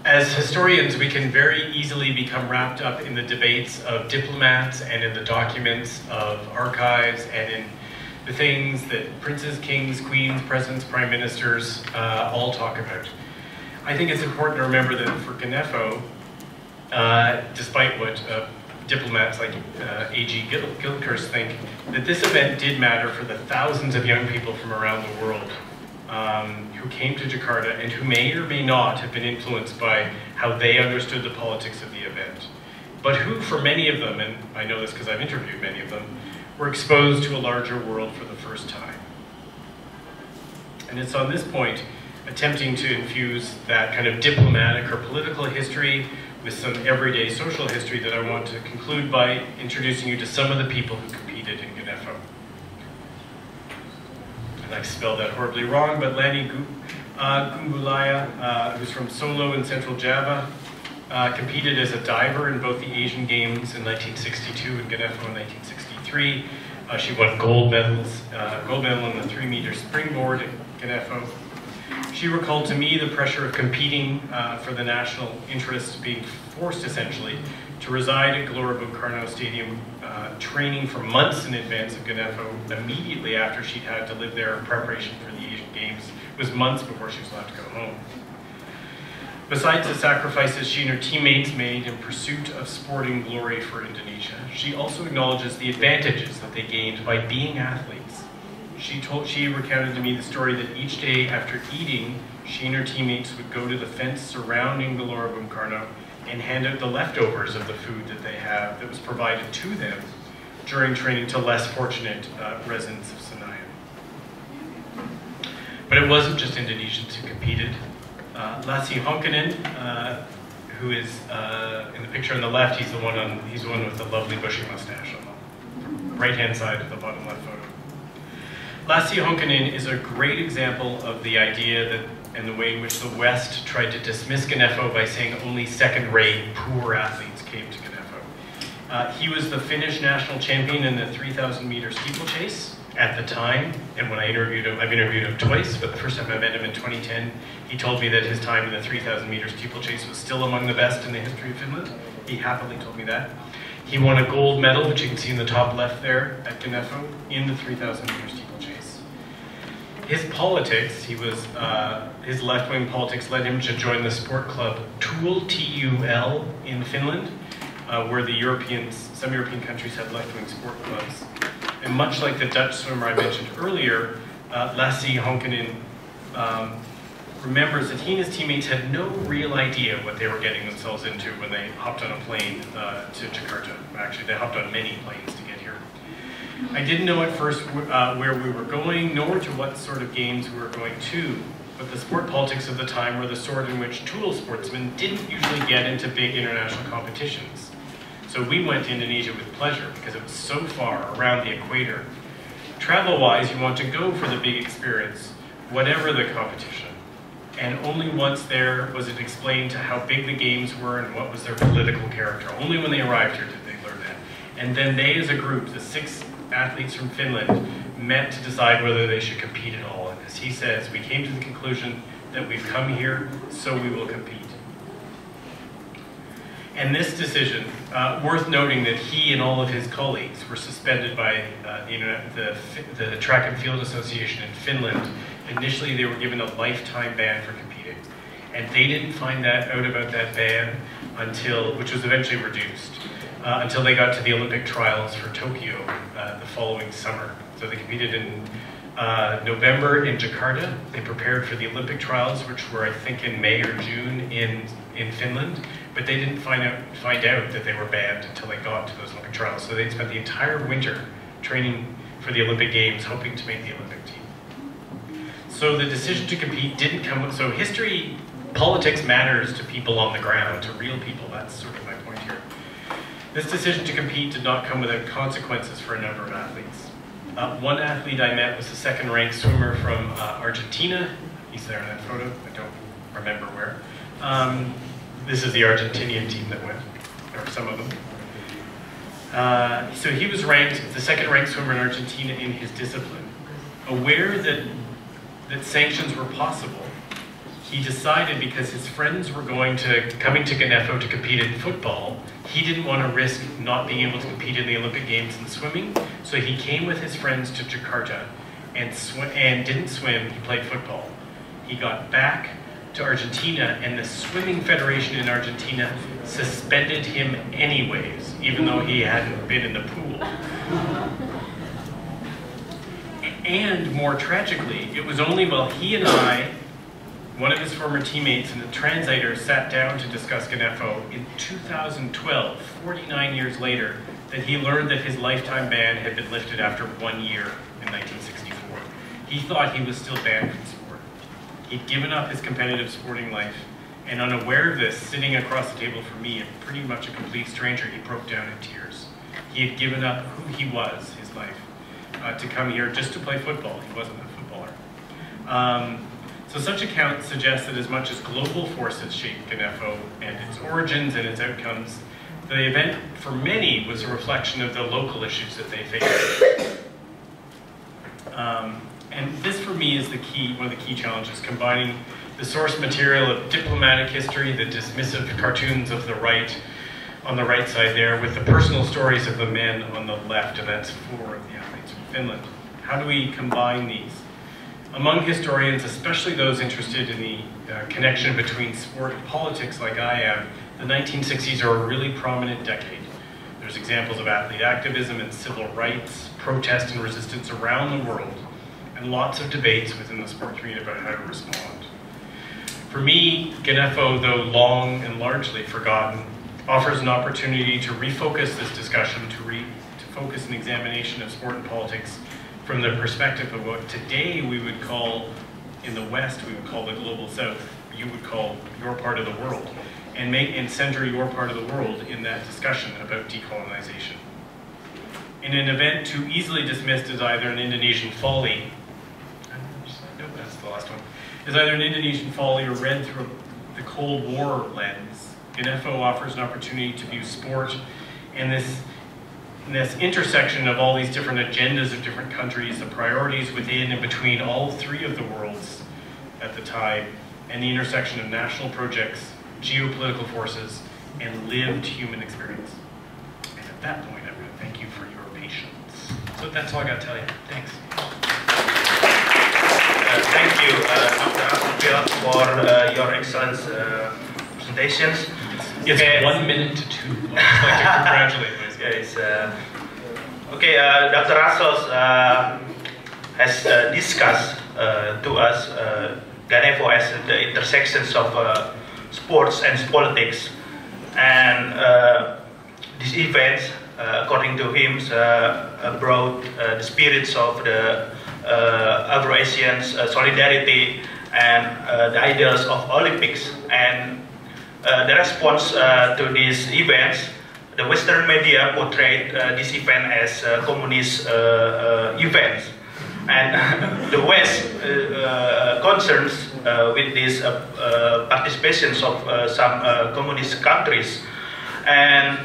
As historians, we can very easily become wrapped up in the debates of diplomats and in the documents of archives and in the things that princes, kings, queens, presidents, prime ministers all talk about. I think it's important to remember that for GANEFO, despite what diplomats like A.G. Gilchrist think, that this event did matter for the thousands of young people from around the world who came to Jakarta and who may or may not have been influenced by how they understood the politics of the event, but who, for many of them, and I know this because I've interviewed many of them, were exposed to a larger world for the first time. And it's on this point, attempting to infuse that kind of diplomatic or political history with some everyday social history, that I want to conclude by introducing you to some of the people who competed in GANEFO. I spelled that horribly wrong, but Lani Gumbulaya, who's from Solo in Central Java, competed as a diver in both the Asian Games in 1962 and GANEFO in 1963. She won gold medal in the 3-meter springboard at GANEFO. She recalled to me the pressure of competing for the national interest, being forced essentially to reside at Kuliah Stadium, training for months in advance of GANEFO, immediately after she'd had to live there in preparation for the Asian Games. It was months before she was allowed to go home. Besides the sacrifices she and her teammates made in pursuit of sporting glory for Indonesia, she also acknowledges the advantages that they gained by being athletes. She recounted to me the story that each day after eating, she and her teammates would go to the fence surrounding Gelora Bung Karno and hand out the leftovers of the food that they have that was provided to them during training to less fortunate residents of Senayan. But it wasn't just Indonesians who competed. Lassi Honkanen, who is in the picture on the left, he's the one with the lovely bushy mustache on the right-hand side of the bottom left photo. Lassi Honkanen is a great example of the idea that, and the way in which the West tried to dismiss GANEFO by saying only second-rate, poor athletes came to GANEFO. He was the Finnish national champion in the 3,000-meter steeplechase at the time, and when I interviewed him, I've interviewed him twice, but the first time I met him in 2010, he told me that his time in the 3,000-meter steeplechase was still among the best in the history of Finland. He happily told me that. He won a gold medal, which you can see in the top left there at GANEFO, in the 3,000-meter steeplechase. His politics, his left-wing politics led him to join the sport club TUL, T-U-L, in Finland, where some European countries had left-wing sport clubs. And much like the Dutch swimmer I mentioned earlier, Lassi Honkanen remembers that he and his teammates had no real idea what they were getting themselves into when they hopped on a plane to Jakarta. Actually, they hopped on many planes to get here. I didn't know at first where we were going, nor to what sort of games we were going to, but the sport politics of the time were the sort in which TUL sportsmen didn't usually get into big international competitions. So we went to Indonesia with pleasure because it was so far around the equator. Travel-wise, you want to go for the big experience, whatever the competition. And only once there was it explained to how big the games were and what was their political character. Only when they arrived here did they learn that. And then they, as a group, the 6 athletes from Finland, met to decide whether they should compete at all. And as he says, we came to the conclusion that we've come here, so we will compete. And this decision, worth noting that he and all of his colleagues were suspended by the Track and Field Association in Finland. Initially, they were given a lifetime ban for competing. And they didn't find out about that ban which was eventually reduced, until they got to the Olympic trials for Tokyo the following summer. So they competed in November in Jakarta. They prepared for the Olympic trials, which were, I think, in May or June in Finland. But they didn't find out that they were banned until they got to those Olympic trials. So they'd spent the entire winter training for the Olympic Games, hoping to make the Olympic team. So the decision to compete didn't come, so history, politics matters to people on the ground, to real people. That's sort of my point here. This decision to compete did not come without consequences for a number of athletes. One athlete I met was a 2nd-ranked swimmer from Argentina. He's there in that photo. I don't remember where. This is the Argentinian team that went, or some of them. So he was ranked the 2nd-ranked swimmer in Argentina in his discipline. Aware that sanctions were possible, he decided, because his friends were coming to GANEFO to compete in football, he didn't want to risk not being able to compete in the Olympic Games in swimming, so he came with his friends to Jakarta and didn't swim, he played football. He got back to Argentina, and the swimming federation in Argentina suspended him anyways, even though he hadn't been in the pool. And more tragically, it was only while he and I, one of his former teammates and the translator, sat down to discuss GANEFO in 2012, 49 years later, that he learned that his lifetime ban had been lifted after 1 year in 1964. He thought he was still banned from sport. He'd given up his competitive sporting life, and unaware of this, sitting across the table from me, pretty much a complete stranger, he broke down in tears. He had given up who he was, his life, to come here just to play football. He wasn't a footballer. So such accounts suggest that as much as global forces shaped GANEFO and its origins and its outcomes, the event for many was a reflection of the local issues that they faced. me is one of the key challenges, combining the source material of diplomatic history, the dismissive cartoons of the right, on the right side there, with the personal stories of the men on the left, and that's 4 of the athletes from Finland. How do we combine these? Among historians, especially those interested in the connection between sport and politics like I am, the 1960s are a really prominent decade. There's examples of athlete activism and civil rights, protest and resistance around the world, and lots of debates within the sport community about how to respond. For me, GANEFO, though long and largely forgotten, offers an opportunity to refocus this discussion, to focus an examination of sport and politics from the perspective of what today we would call, in the West, we would call the Global South, you would call your part of the world, and center your part of the world in that discussion about decolonization. In an event too easily dismissed as either an Indonesian folly, no, that's the last one, as either an Indonesian folly or read through the Cold War lens, GANEFO offers an opportunity to view sport and this intersection of all these different agendas of different countries, the priorities within and between all 3 of the worlds at the time, and the intersection of national projects, geopolitical forces, and lived human experience. And at that point, I'm going to thank you for your patience. So that's all I got to tell you. Thanks. Thank you, Dr. Asupil, for your excellent presentations. It's okay. 1 minute to 2. I'd like to congratulate myself. Yes, okay, Dr. Russell has discussed to us GANEFO as the intersections of sports and politics, and these events, according to him, brought the spirits of the Euro-Asian solidarity and the ideals of Olympics. And the response to these events, the Western media portrayed this event as communist events, and the West concerns with these participations of some communist countries, and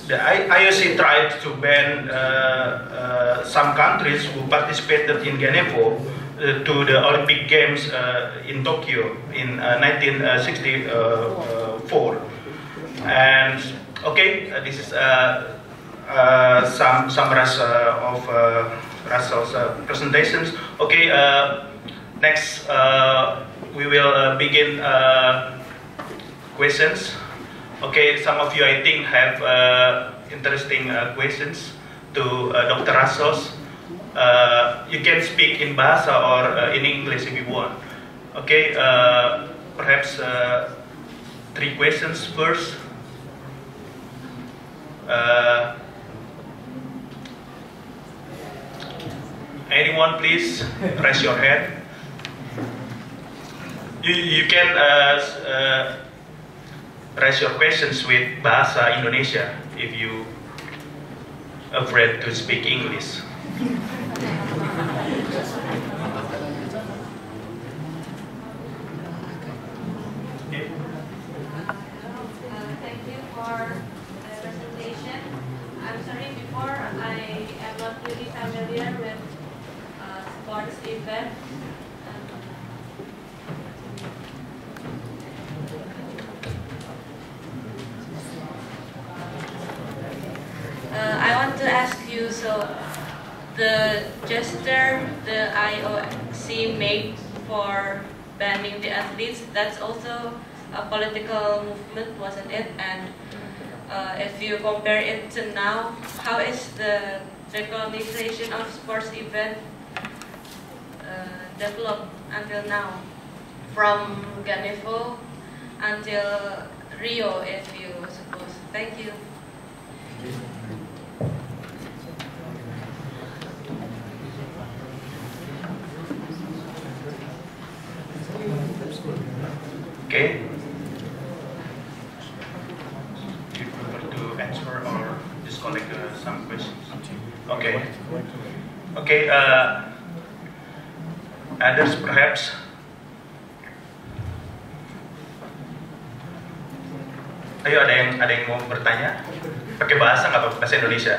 the IOC tried to ban some countries who participated in GANEFO to the Olympic Games in Tokyo in 1964. And okay, this is some summaries of Russell's presentations. Okay, next we will begin questions. Okay, some of you I think have interesting questions to Dr. Russell. You can speak in Bahasa or in English if you want. Okay, perhaps 3 questions first. Anyone, please raise your hand. You can raise your questions with Bahasa Indonesia if you afraid to speak English. Thank you for the presentation. I'm sorry, before I am not really familiar with sports event. I want to ask you, so the gesture the IOC made for banning the athletes, that's also a political movement, wasn't it? And if you compare it to now, how is the recognition of sports event developed until now? From GANEFO until Rio, if you suppose. Thank you. Okay. Do you prefer to answer or just collect some questions? Okay. Okay. Others perhaps. Ayo, ada yang mau bertanya? Pakai bahasa nggak apa-apa, bahasa Indonesia.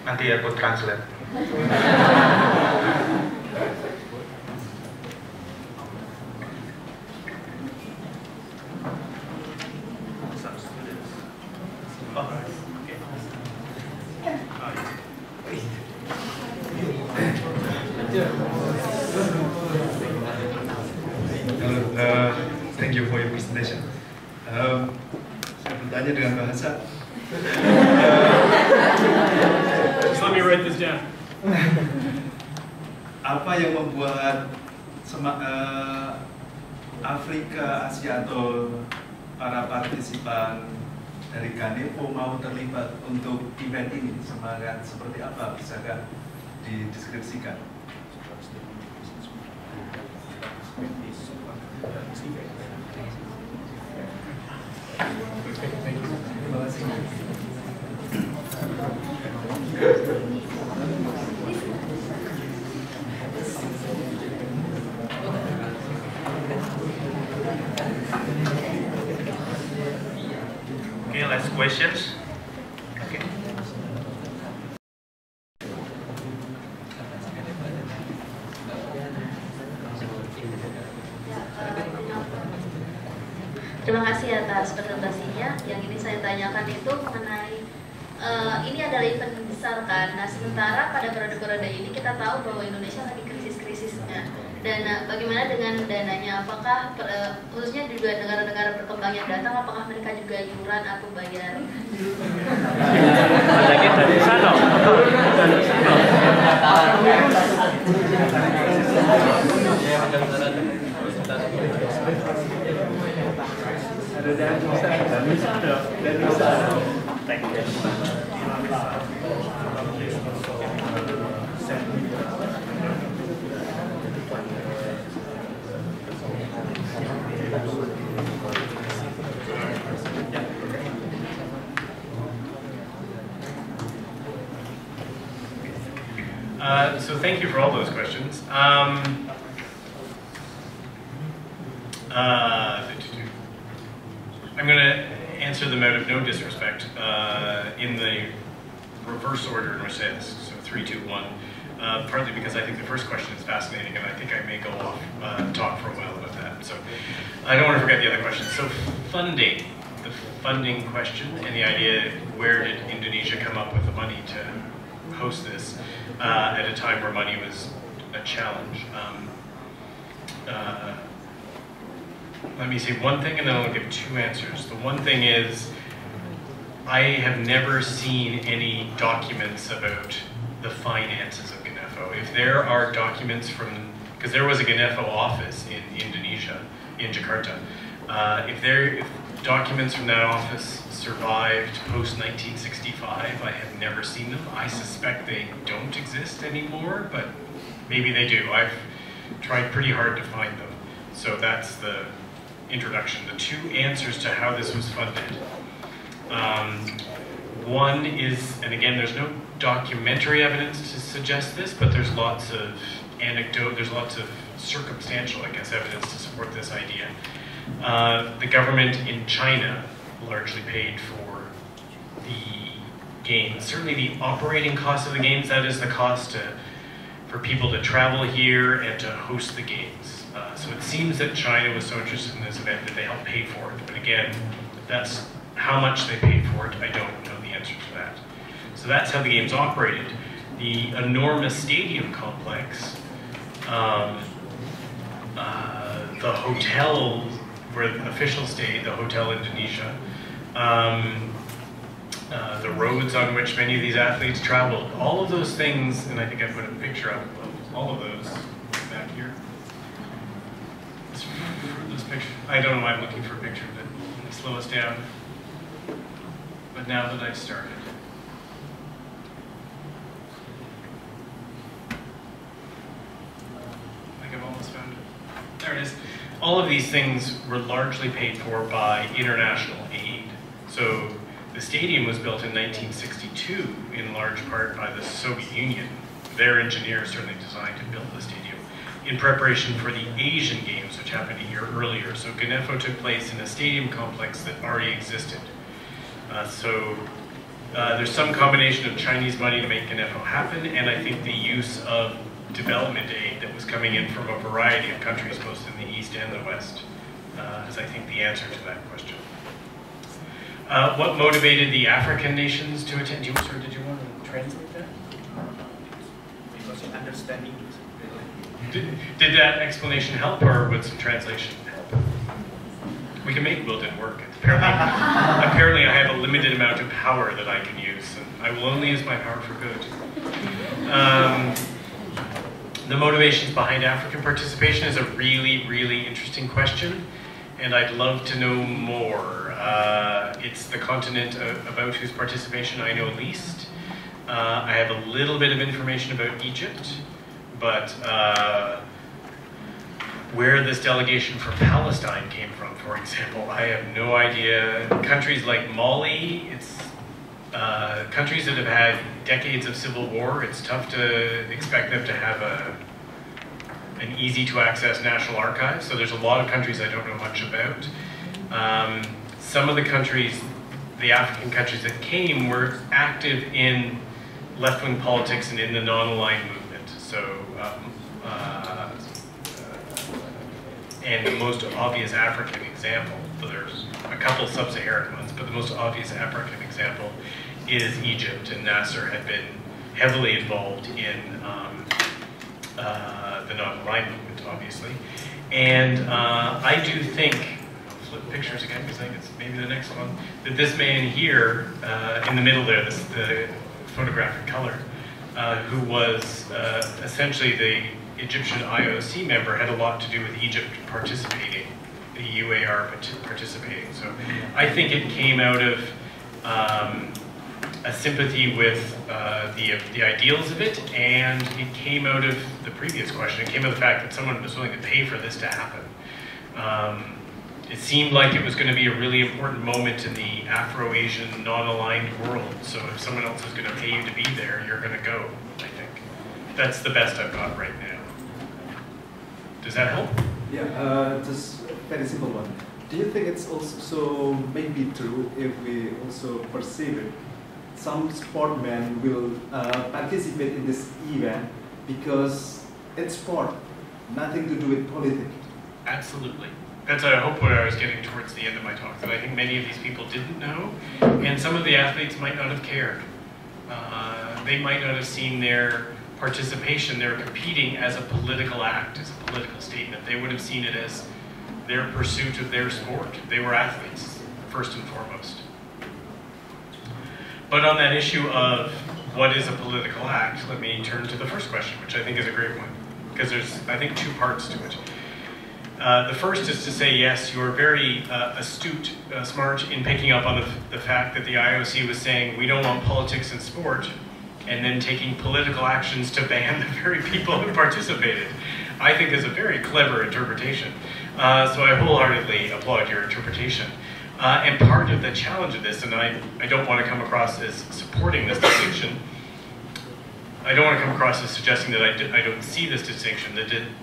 Nanti aku translate. Thank you for your presentation. Saya bertanya dengan bahasa. Just let me write this down. Apa yang membuat Afrika, Asia atau para partisipan dari GANEFO mau terlibat untuk event ini? Semangat seperti apa? Bisakah dideskripsikan? Terima kasih. Okay, last questions. Okay. Terima kasih atas presentasinya. Yang ini saya tanyakan itu mengenai ini adalah event besar kan. Nah, sementara pada periode-periode ini kita tahu bahwa Indonesia lagi krisis-krisisnya. Dan bagaimana dengan dananya? Apakah khususnya di negara-negara berkembang yang datang, apakah mereka juga iuran atau bayar? So thank you for all those questions. I'm going to answer them out of no disrespect in the reverse order in which I asked, so 3, 2, 1. Partly because I think the first question is fascinating, and I think I may go off talk for a while about that. So I don't want to forget the other questions. So funding, the funding question, and the idea: where did Indonesia come up with the money to host this at a time where money was a challenge? Let me say one thing and then I'll give 2 answers. The one thing is, I have never seen any documents about the finances of GANEFO. If there are documents from, because there was a GANEFO office in Indonesia, in Jakarta, if documents from that office survived post-1965, I have never seen them. I suspect they don't exist anymore, but maybe they do. I've tried pretty hard to find them. So that's the introduction. The 2 answers to how this was funded. One is, and again, there's no documentary evidence to suggest this, but there's lots of anecdote, there's lots of circumstantial, I guess, evidence to support this idea. The government in China largely paid for the games. Certainly the operating cost of the games, that is the cost for people to travel here and to host the games. So it seems that China was so interested in this event that they helped pay for it. But again, that's how much they paid for it. I don't know the answer to that. So that's how the games operated. The enormous stadium complex, the hotel where the officials stayed, the Hotel Indonesia, the roads on which many of these athletes traveled, all of those things, and I think I put a picture up of all of those back here. This picture, I don't know why I'm looking for a picture of it. It'll slow us down. But now that I've started. I think I've almost found it. There it is. All of these things were largely paid for by international aid. So the stadium was built in 1962 in large part by the Soviet Union. Their engineers certainly designed and built the stadium in preparation for the Asian Games, which happened a year earlier. So GANEFO took place in a stadium complex that already existed. There's some combination of Chinese money to make GANEFO happen, and I think the use of development aid that was coming in from a variety of countries, both in the East and the West, is I think the answer to that question. What motivated the African nations to attend? Did you want to translate that? social understanding. Did that explanation help, or would some translation help? We can make Wilden work. Apparently I have a limited amount of power that I can use, and I will only use my power for good. The motivations behind African participation is a really, really interesting question, and I'd love to know more. It's the continent about whose participation I know least. I have a little bit of information about Egypt, but where this delegation from Palestine came from, for example, I have no idea. Countries like Mali, it's countries that have had decades of civil war. It's tough to expect them to have an easy-to-access national archive, so there's a lot of countries I don't know much about. Some of the countries, the African countries that came, were active in left-wing politics and in the non-aligned movement. So, and the most obvious African example, so there's a couple sub-Saharan ones, but the most obvious African example is Egypt, and Nasser had been heavily involved in the non-aligned movement, obviously. And I do think, I'll flip pictures again because I think it's maybe the next one, that this man here, in the middle there, the photographic color, who was essentially the Egyptian IOC member, had a lot to do with Egypt participating, the UAR participating. So I think it came out of a sympathy with the ideals of it, and it came out of the previous question. It came out of the fact that someone was willing to pay for this to happen. It seemed like it was going to be a really important moment in the Afro-Asian non-aligned world, so if someone else is going to pay you to be there, you're going to go, I think. That's the best I've got right now. Does that help? Yeah, just a very simple one. Do you think it's also maybe true if we also perceive it? Some sportmen will participate in this event because it's sport, nothing to do with politics. Absolutely. That's, I hope, what I was getting towards the end of my talk, that I think many of these people didn't know, and some of the athletes might not have cared. They might not have seen their participation, their competing, as a political act, as a political statement. They would have seen it as their pursuit of their sport. They were athletes, first and foremost. But on that issue of what is a political act, let me turn to the first question, which I think is a great one, because there's, I think, two parts to it. The first is to say, yes, you're very astute, smart in picking up on the fact that the IOC was saying, we don't want politics in sport, and then taking political actions to ban the very people who participated. I think is a very clever interpretation. So I wholeheartedly applaud your interpretation. And part of the challenge of this, and I don't want to come across as supporting this distinction, I don't want to come across as suggesting that I don't see this distinction,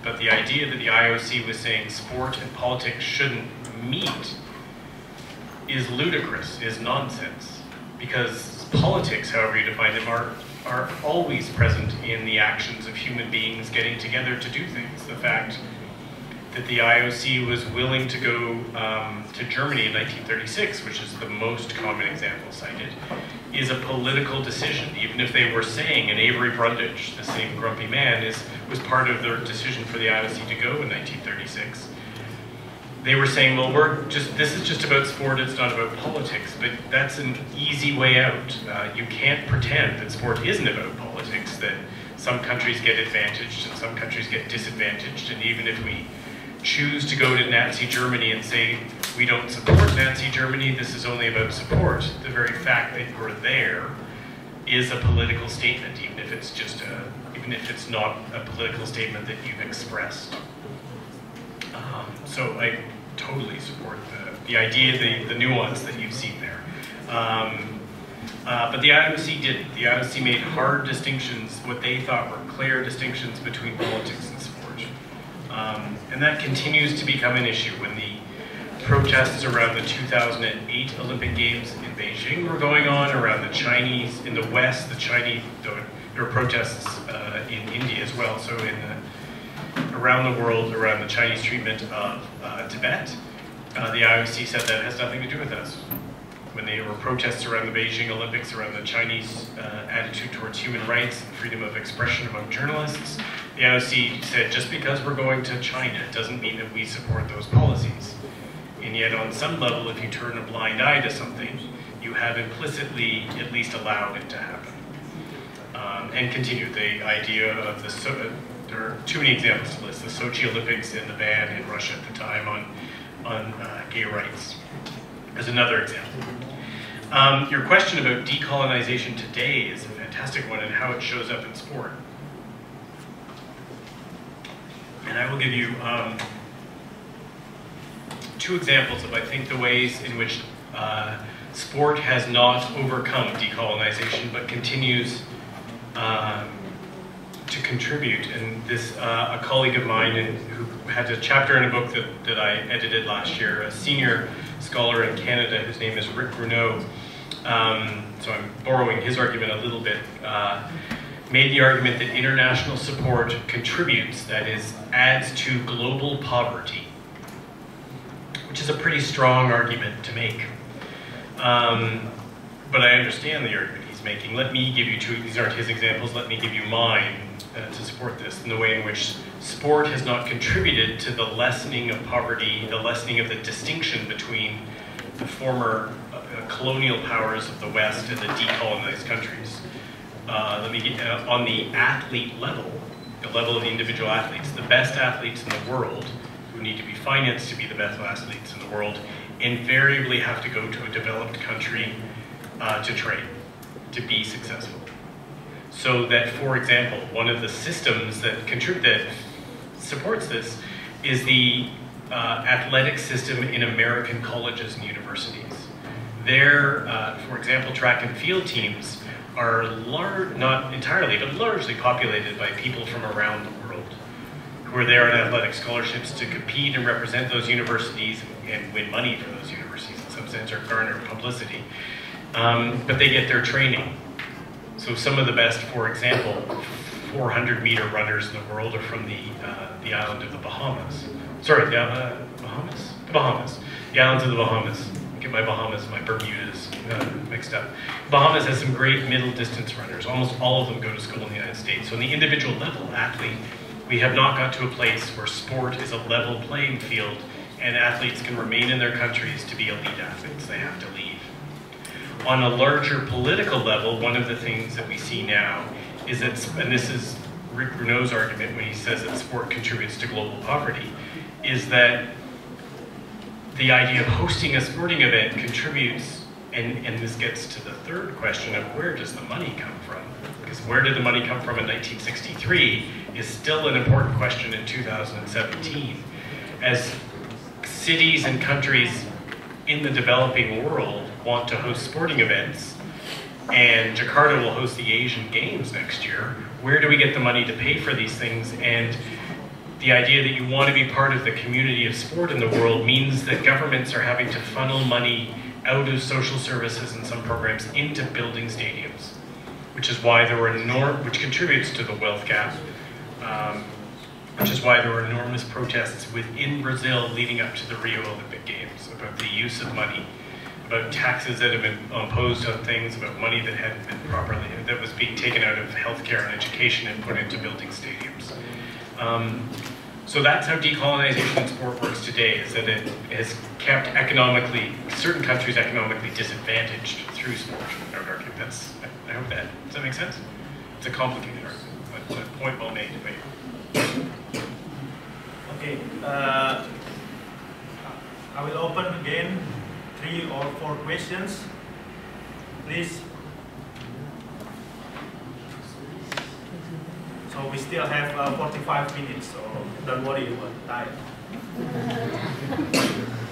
but the idea that the IOC was saying sport and politics shouldn't meet is ludicrous, is nonsense. Because politics, however you define them, are always present in the actions of human beings getting together to do things. The fact that the IOC was willing to go to Germany in 1936, which is the most common example cited, is a political decision. Even if they were saying, and Avery Brundage, the same grumpy man, was part of their decision for the IOC to go in 1936. They were saying, well, this is just about sport, it's not about politics, but that's an easy way out. You can't pretend that sport isn't about politics, that some countries get advantaged and some countries get disadvantaged, and even if we choose to go to Nazi Germany and say, we don't support Nazi Germany, this is only about support, the very fact that you're there is a political statement, even if it's not a political statement that you've expressed. So I totally support the idea, the nuance that you've seen there. But the IOC didn't. The IOC made hard distinctions, what they thought were clear distinctions between politics and sport. And that continues to become an issue. When the protests around the 2008 Olympic Games in Beijing were going on, around the Chinese, in the West, there were protests in India as well, so around the world, around the Chinese treatment of Tibet, the IOC said that has nothing to do with us. when there were protests around the Beijing Olympics, around the Chinese attitude towards human rights and freedom of expression among journalists, the IOC said just because we're going to China doesn't mean that we support those policies. And yet on some level, if you turn a blind eye to something, you have implicitly at least allowed it to happen. And continue the idea of there are too many examples to list, the Sochi Olympics and the ban in Russia at the time on gay rights as another example. Your question about decolonization today is a fantastic one and how it shows up in sport. And I will give you two examples of, I think, the ways in which sport has not overcome decolonization but continues to contribute. And this, a colleague of mine who had a chapter in a book that I edited last year, a senior scholar in Canada whose name is Rick Bruneau, so I'm borrowing his argument a little bit, made the argument that international support contributes, that is, adds to global poverty, which is a pretty strong argument to make. But I understand the argument he's making. Let me give you two, these aren't his examples, let me give you mine to support this, in the way in which sport has not contributed to the lessening of poverty, the lessening of the distinction between the former colonial powers of the West and the decolonized countries. Let me get on the athlete level, the level of the individual athletes, the best athletes in the world, who need to be financed to be the best athletes in the world, invariably have to go to a developed country to train, to be successful. So that, for example, one of the systems that supports this is the athletic system in American colleges and universities. Their, for example, track and field teams are not entirely, but largely populated by people from around the world who are there on athletic scholarships to compete and represent those universities and win money for those universities in some sense, or garner publicity. But they get their training. So some of the best, for example, 400-meter runners in the world are from the island of the Bahamas. Sorry, the Bahamas? The Bahamas. The islands of the Bahamas. Get my Bahamas, my Bermudas mixed up. Bahamas has some great middle distance runners. Almost all of them go to school in the United States. So on the individual level, athlete, we have not got to a place where sport is a level playing field and athletes can remain in their countries to be elite athletes. They have to leave. On a larger political level, one of the things that we see now is that, and this is Rick Bruneau's argument when he says that sport contributes to global poverty, is that the idea of hosting a sporting event contributes, and this gets to the third question of where does the money come from? Because where did the money come from in 1963 is still an important question in 2017. As cities and countries in the developing world want to host sporting events, and Jakarta will host the Asian Games next year, where do we get the money to pay for these things? And the idea that you want to be part of the community of sport in the world means that governments are having to funnel money out of social services and some programs into building stadiums, which is why there were which contributes to the wealth gap, which is why there were enormous protests within Brazil leading up to the Rio Olympic Games about the use of money, about taxes that have been imposed on things, about money that hadn't been properly, that was being taken out of healthcare and education and put into building stadiums. So that's how decolonization in sport works today, is that it has kept certain countries economically disadvantaged through sport. I would argue I hope that, does that make sense? It's a complicated argument, but a point well made. Okay, I will open again 3 or 4 questions, please. So we still have 45 minutes, so don't worry about the time.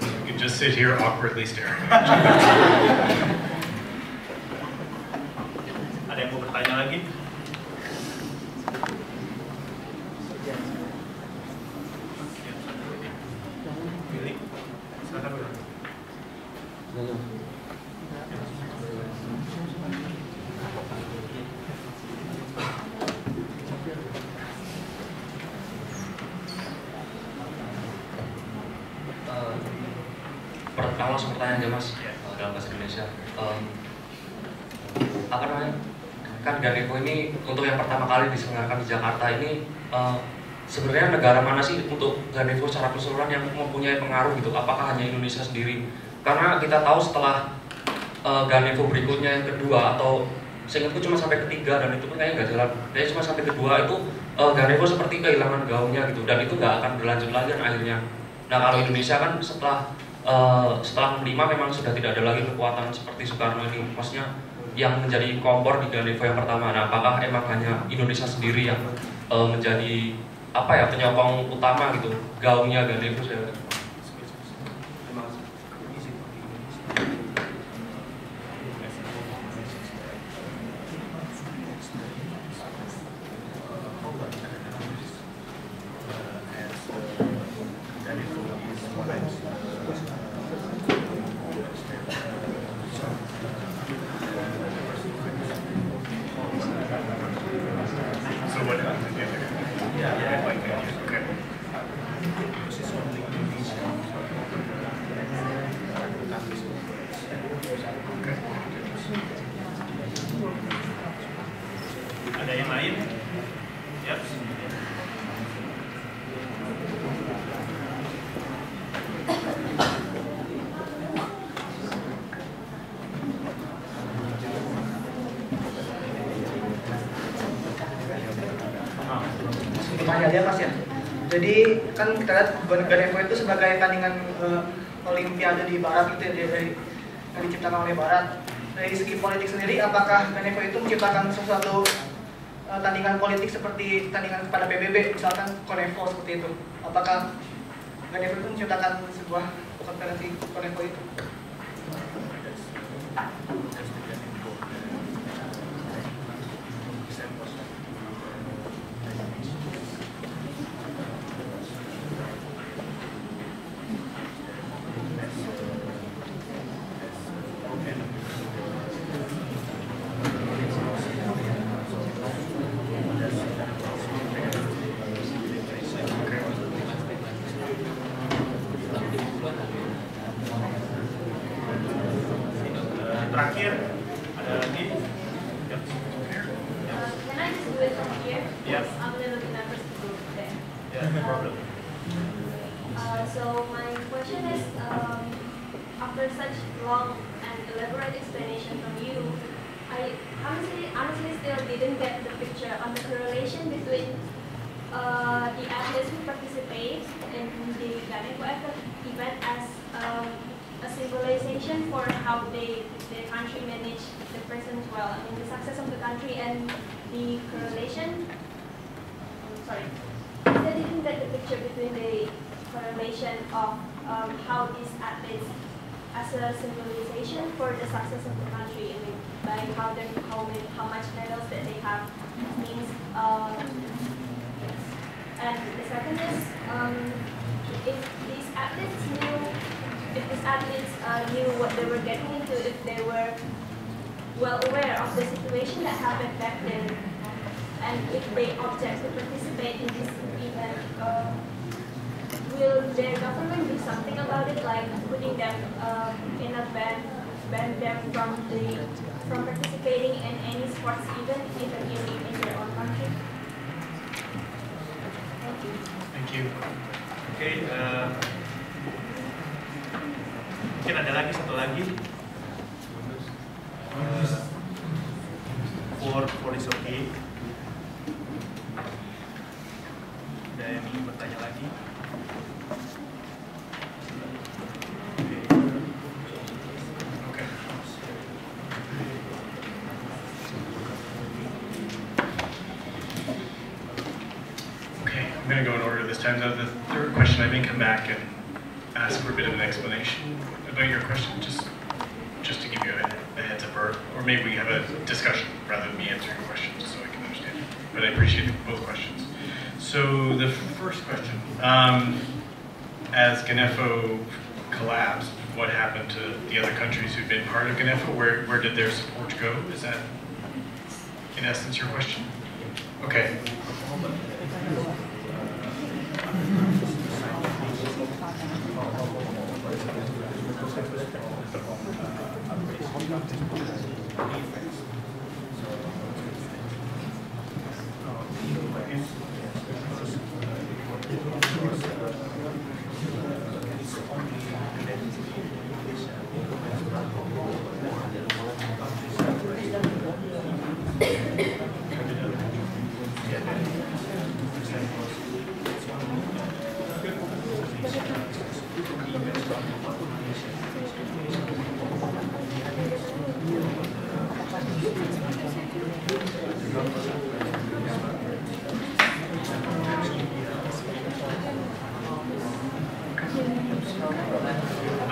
You can just sit here awkwardly staring. Ada yang mau bertanya lagi? Pilih, silakan bertanya. Langsung pertanyaan aja mas. dalam bahasa Indonesia. Apa namanya? Kan GANEFO ini untuk yang pertama kali diselenggarakan di Jakarta ini, sebenarnya negara mana sih untuk GANEFO secara keseluruhan yang mempunyai pengaruh gitu? Apakah hanya Indonesia sendiri? Karena kita tahu setelah GANEFO berikutnya yang kedua, atau seingatku cuma sampai ketiga, dan itu pun kayaknya nggak jalan. Kayaknya cuma sampai kedua itu GANEFO seperti kehilangan gaungnya gitu, dan itu nggak akan berlanjut lagi kan akhirnya. Nah kalau Indonesia kan setelah 65 memang sudah tidak ada lagi kekuatan seperti Soekarno ini, maksudnya yang menjadi kompor di GANEFO yang pertama. Nah apakah emang hanya Indonesia sendiri yang menjadi apa ya, penyokong utama gitu gaungnya GANEFO? Ada yang lain? Ya. Tanya dia Mas ya. Jadi kan kita lihat GANEFO itu sebagai tandingan Olimpiade di Barat gitu ya, dari yang diciptakan oleh Barat. Dari segi politik sendiri, apakah GANEFO itu menciptakan sesuatu tandingan politik seperti tandingan kepada PBB, misalkan GANEFO seperti itu? Apakah GANEFO itu menciptakan sebuah konferensi GANEFO itu? Terakhir, ada lagi? Yep. Can I just do it from here? Yes. I'm going to look at first group there. Yeah, no problem. So my question is, after such long and elaborate explanation from you, I honestly still didn't get the picture on the correlation between the athletes who participate in the GANEFO event as a symbolization for how the country manage the present well. I mean, the success of the country and the correlation. Sorry, I didn't get the picture between the correlation of how these athletes as a symbolization for the success of the country. I mean, by how much medals that they have means. And the second is, if these athletes knew what they were getting into, if they were well aware of the situation that happened back then, and if they object to participate in this event, will their government do something about it, like putting them in a ban them from participating in any sports event, even in their own country? Thank you. Oke, mungkin ada lagi satu lagi. For is okay. Ada yang ingin bertanya lagi? Okay. Okay, I'm going to go in order this time. Now, the third question, I may come back and ask for a bit of an explanation about your question, just to give you a heads up, or maybe we have a discussion rather than me answering a question, just so I can understand. But I appreciate both questions. So the first question, as GANEFO collapsed, what happened to the other countries who'd been part of GANEFO? Where did their support go? Is that, in essence, your question? Okay.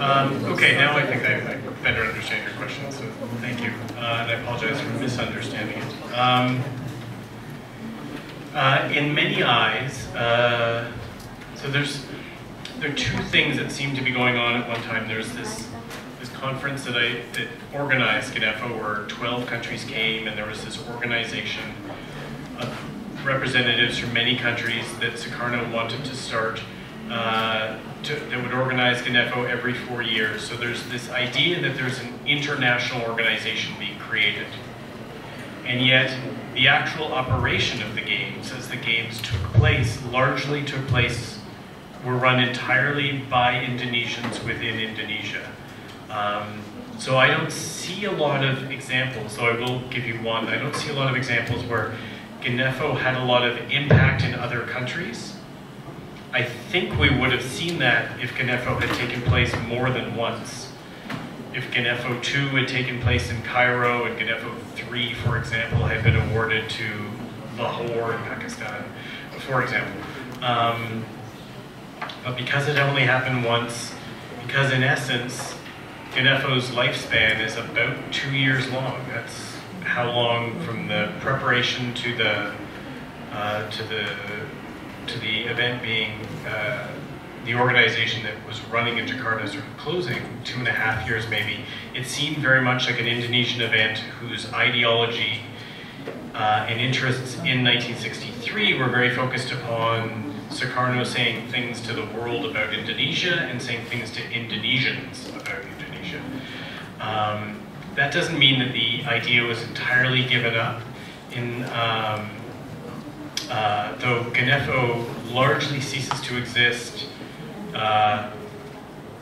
Okay, now I think I better understand your question, so thank you. And I apologize for misunderstanding it. In many eyes, so there are two things that seem to be going on at one time. There's this conference that organized GANEFO, where 12 countries came, and there was this organization of representatives from many countries that Sukarno wanted to start that would organize GANEFO every 4 years. So there's this idea that there's an international organization being created. And yet, the actual operation of the games, as the games were run entirely by Indonesians within Indonesia. So I don't see a lot of examples, so I will give you one. I don't see a lot of examples where GANEFO had a lot of impact in other countries. I think we would have seen that if GANEFO had taken place more than once. If GANEFO 2 had taken place in Cairo and GANEFO 3, for example, had been awarded to Lahore in Pakistan, for example. But because it only happened once, because in essence, GANEFO's lifespan is about 2 years long. That's how long from the preparation to the event being the organization that was running in Jakarta sort of closing, 2.5 years maybe. It seemed very much like an Indonesian event whose ideology and interests in 1963 were very focused upon Sukarno saying things to the world about Indonesia and saying things to Indonesians about Indonesia. That doesn't mean that the idea was entirely given up. Though GANEFO largely ceases to exist,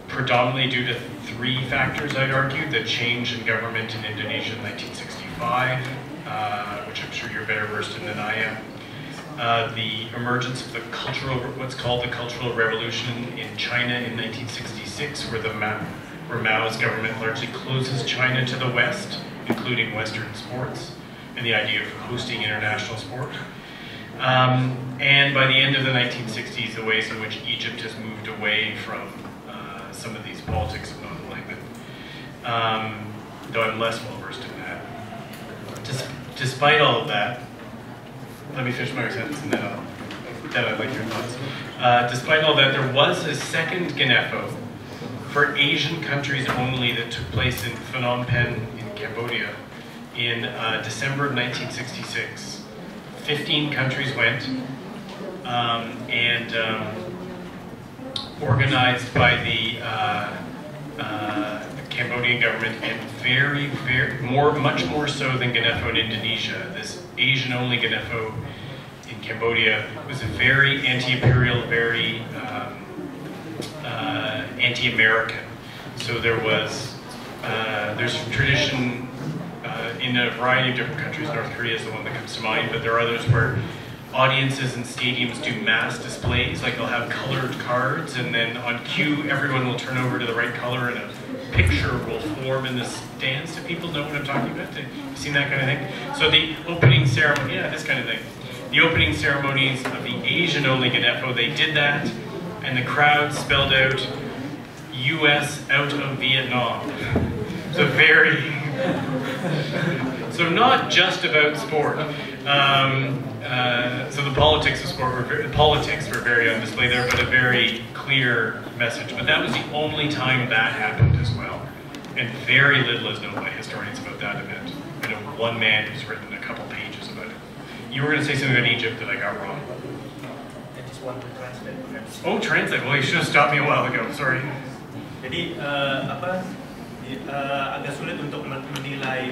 predominantly due to 3 factors, I'd argue: the change in government in Indonesia in 1965, which I'm sure you're better versed in than I am. The emergence of what's called the Cultural Revolution in China in 1966, where Mao's government largely closes China to the West, including Western sports, and the idea of hosting international sport. And by the end of the 1960s, the ways in which Egypt has moved away from some of these politics of non-alignment, though I'm less well versed in that. Despite all of that, let me finish my sentence and then I'd like your thoughts. Despite all that, there was a second GANEFO for Asian countries only that took place in Phnom Penh in Cambodia in December of 1966. 15 countries went, and organized by the Cambodian government, and much more so than GANEFO in Indonesia. This Asian-only GANEFO in Cambodia was a very anti-imperial, very anti-American. So there's tradition in a variety of different countries. North Korea is the one that comes to mind, but there are others where audiences and stadiums do mass displays, like they'll have colored cards, and then on cue, everyone will turn over to the right color and a picture will form in the stands. Do people know what I'm talking about? Have you seen that kind of thing? So the opening ceremony, yeah, this kind of thing. The opening ceremonies of the Asian-only GANEFO, they did that, and the crowd spelled out, "US out of Vietnam." So so not just about sport. So the politics of sport were very on display there, but a very clear message. But that was the only time that happened as well. And very little is known by historians about that event. I know one man who's written a couple pages about it. You were going to say something about Egypt that I got wrong. I just want to translate. Oh, translate. Well, you should have stopped me a while ago. Sorry. Jadi agak sulit untuk menilai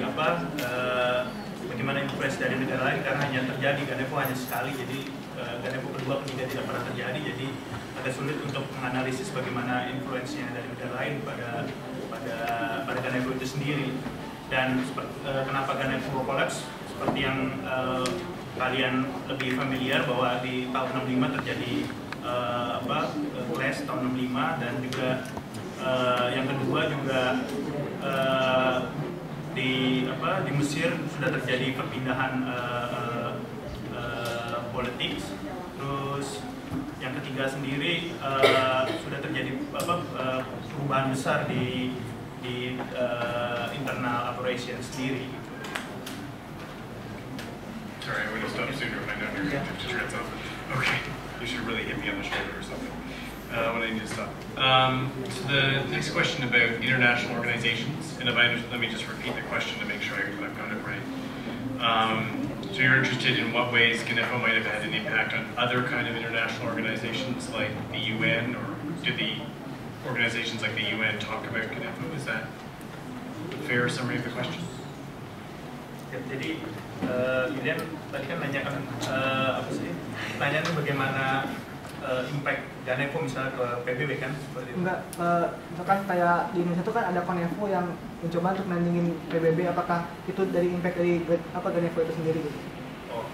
bagaimana influence dari negara lain karena hanya terjadi GANEFO hanya sekali, jadi GANEFO kedua ketiga tidak pernah terjadi, jadi agak sulit untuk menganalisis bagaimana influence-nya dari negara lain pada GANEFO itu sendiri. Dan kenapa GANEFO collapse, seperti yang kalian lebih familiar bahwa di tahun 65 terjadi clash tahun 65, dan juga yang kedua juga di Mesir sudah terjadi perpindahan politik. Terus yang ketiga Liga sendiri sudah terjadi perubahan besar di internal operation sendiri. Sorry, I would have stopped sooner if I known you were going to translate. Okay, you should really hit me on the shoulder or something when I need to stop. So the next question about international organizations, and if let me just repeat the question to make sure I've got it right. So you're interested in what ways GANEFO might have had an impact on other kind of international organizations like the UN, or did the organizations like the UN talk about GANEFO? Is that a fair summary of the question? Ya, jadi Yulian tadi kan nanyakan apa sih? Pertanyaannya bagaimana impact GANEFO misalnya ke PBB kan? Seperti itu. Enggak, misalkan kayak di Indonesia itu kan ada GANEFO yang mencoba untuk nandingin PBB, apakah itu dari impact dari apa GANEFO itu sendiri gitu? Oh,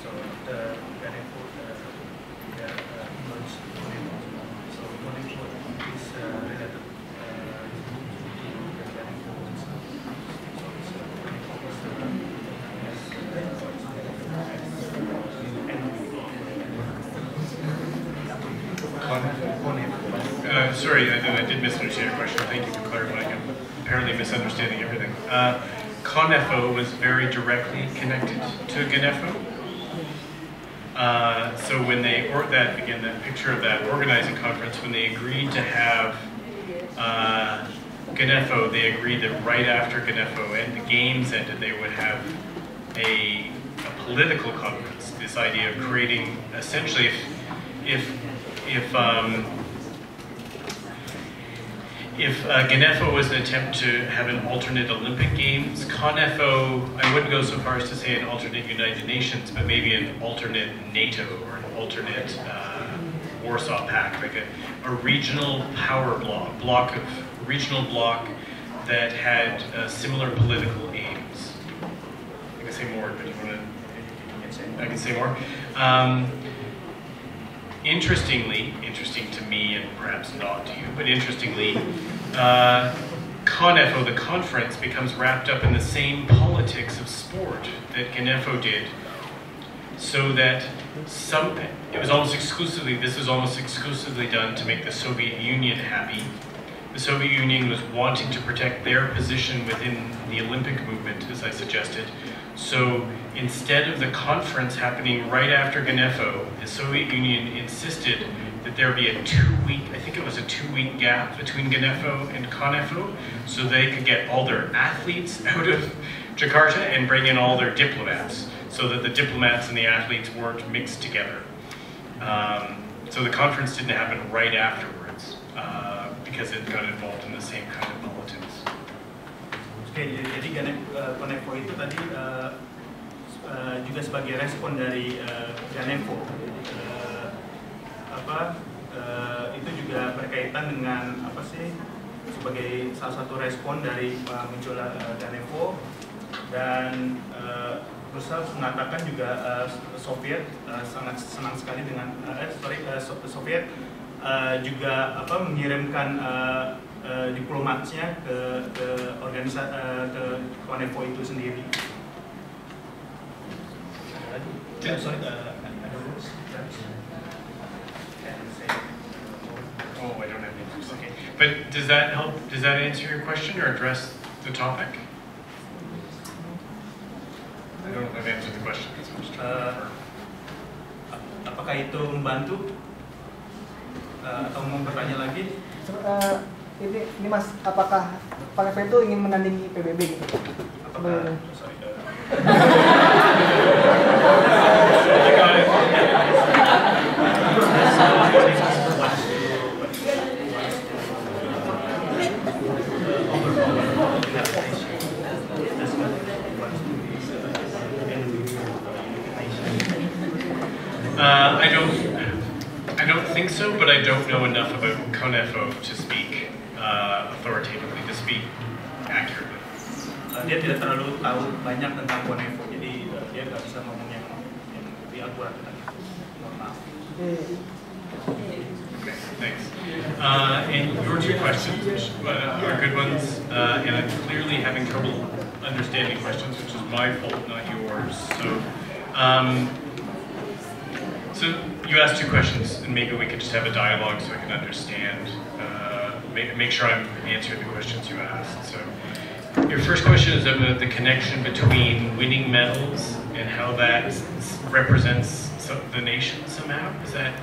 so the GANEFO merged GANEFO. So GANEFO is related to GANEFO. Sorry, I did misunderstand your question. Thank you for clarifying. I'm apparently misunderstanding everything. GANEFO was very directly connected to GANEFO. So when they, that picture of that organizing conference, when they agreed to have GANEFO, they agreed that right after GANEFO and the games ended, they would have a political conference. This idea of creating, essentially, if GANEFO was an attempt to have an alternate Olympic Games, GANEFO, I wouldn't go so far as to say an alternate United Nations, but maybe an alternate NATO or an alternate Warsaw Pact, like a regional power block that had similar political aims. I can say more, but you want to? I can say more. Interesting to me and perhaps not to you, but interestingly, GANEFO, the conference, becomes wrapped up in the same politics of sport that GANEFO did, so that this was almost exclusively done to make the Soviet Union happy. The Soviet Union was wanting to protect their position within the Olympic movement, as I suggested. So instead of the conference happening right after GANEFO, the Soviet Union insisted that there be a 2-week gap between GANEFO and GANEFO, so they could get all their athletes out of Jakarta and bring in all their diplomats, so that the diplomats and the athletes weren't mixed together. So the conference didn't happen right afterwards, because it got involved in the same kind of politics. Oke, jadi GANEFO itu tadi juga sebagai respon dari GANEFO. Itu juga berkaitan dengan sebagai salah satu respon dari munculnya GANEFO, dan Brussels mengatakan juga Soviet sangat senang sekali dengan Soviet juga mengirimkan diplomatnya ke organisasi ke GANEFO itu sendiri. Oh, I don't have answers. Okay, but does that help? Does that answer your question or address the topic? I don't know if I've answered the question. Apakah itu membantu atau mau bertanya lagi? Ini Mas, apakah GANEFO itu ingin menandingi PBB gitu? Apakah, I don't think so, but I don't know enough about GANEFO to speak authoritatively, to speak accurately. Dia tidak terlalu tahu banyak tentang GANEFO, jadi dia nggak bisa ngomong yang lebih akurat tentang itu. Mohon maaf. Okay, thanks. And your two questions are good ones, and I'm clearly having trouble understanding questions, which is my fault, not yours. So So you asked two questions, and maybe we could just have a dialogue so I can understand, make sure I'm answering the questions you asked. So your first question is about the connection between winning medals and how that represents the nation somehow? Is that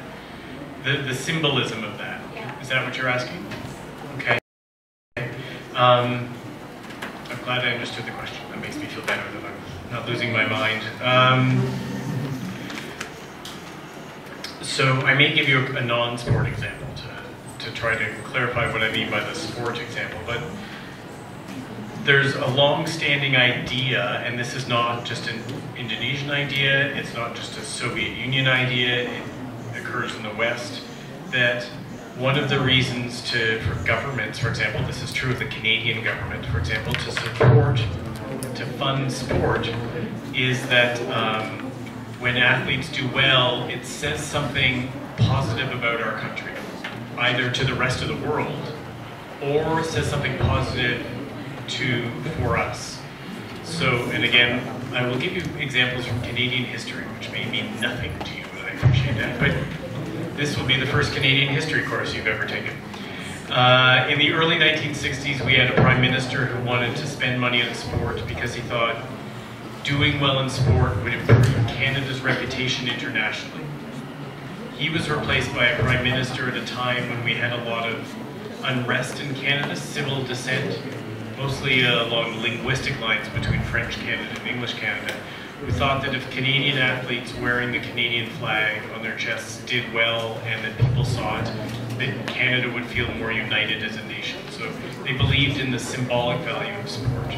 the symbolism of that? Is that what you're asking? Okay. I'm glad I understood the question. That makes me feel better that I'm not losing my mind. So I may give you a non-sport example to try to clarify what I mean by the sport example, but there's a long-standing idea, and this is not just an Indonesian idea, it's not just a Soviet Union idea, it occurs in the West, that one of the reasons for governments, for example, this is true of the Canadian government, for example, to fund sport, is that when athletes do well, it says something positive about our country, either to the rest of the world, or it says something positive for us. So, and again, I will give you examples from Canadian history, which may mean nothing to you, and I appreciate that, but this will be the first Canadian history course you've ever taken. In the early 1960s, we had a prime minister who wanted to spend money on sport because he thought doing well in sport would improve Canada's reputation internationally. He was replaced by a prime minister at a time when we had a lot of unrest in Canada, civil dissent, mostly along linguistic lines between French Canada and English Canada, who thought that if Canadian athletes wearing the Canadian flag on their chests did well and that people saw it, that Canada would feel more united as a nation. So they believed in the symbolic value of sport.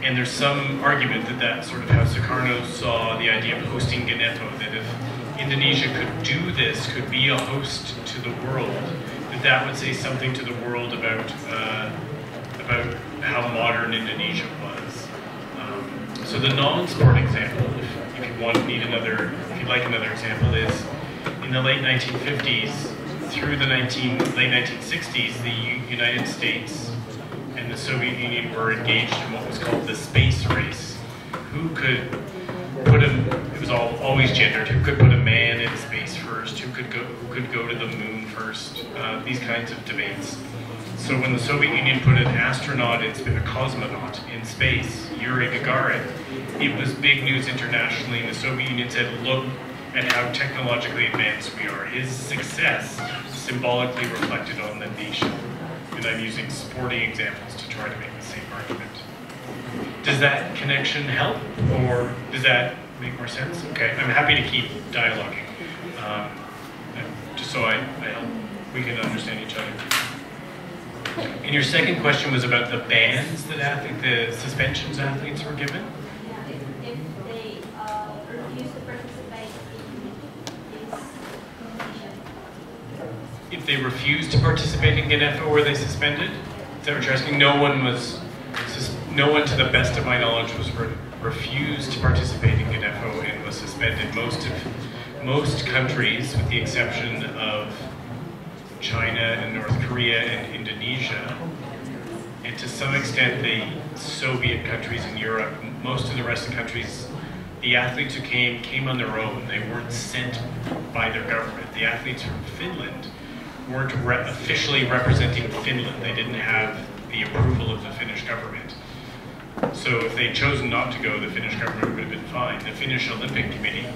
And there's some argument that that's sort of how Sukarno saw the idea of hosting GANEFO, that if Indonesia could do this, could be a host to the world, that would say something to the world about how modern Indonesia was. So the non-sport example, if you if you'd like another example, is in the late 1950s through the late 1960s, the United States and the Soviet Union were engaged in what was called the space race. Who could put it was always gendered. Who could put a man in space first? Who could go to the moon first? These kinds of debates. So when the Soviet Union put an astronaut, a cosmonaut in space, Yuri Gagarin, it was big news internationally, and the Soviet Union said, look at how technologically advanced we are. His success symbolically reflected on the nation. And I'm using sporting examples to try to make the same argument. Does that connection help, or does that make more sense? Okay, I'm happy to keep dialoguing, just so we can understand each other. And your second question was about the bans that the suspensions athletes were given? Yeah, if they refuse to participate in this competition. If they refused to participate in GANEFO, were they suspended? Is that what you're asking? No one, to the best of my knowledge, was refused to participate in GANEFO and was suspended. Most countries, with the exception of China and North Korea and Indonesia, and to some extent the Soviet countries in Europe, most of the rest of the countries, the athletes who came on their own. They weren't sent by their government. The athletes from Finland weren't officially representing Finland. They didn't have the approval of the Finnish government. So if they'd chosen not to go, the Finnish government would have been fine. The Finnish Olympic Committee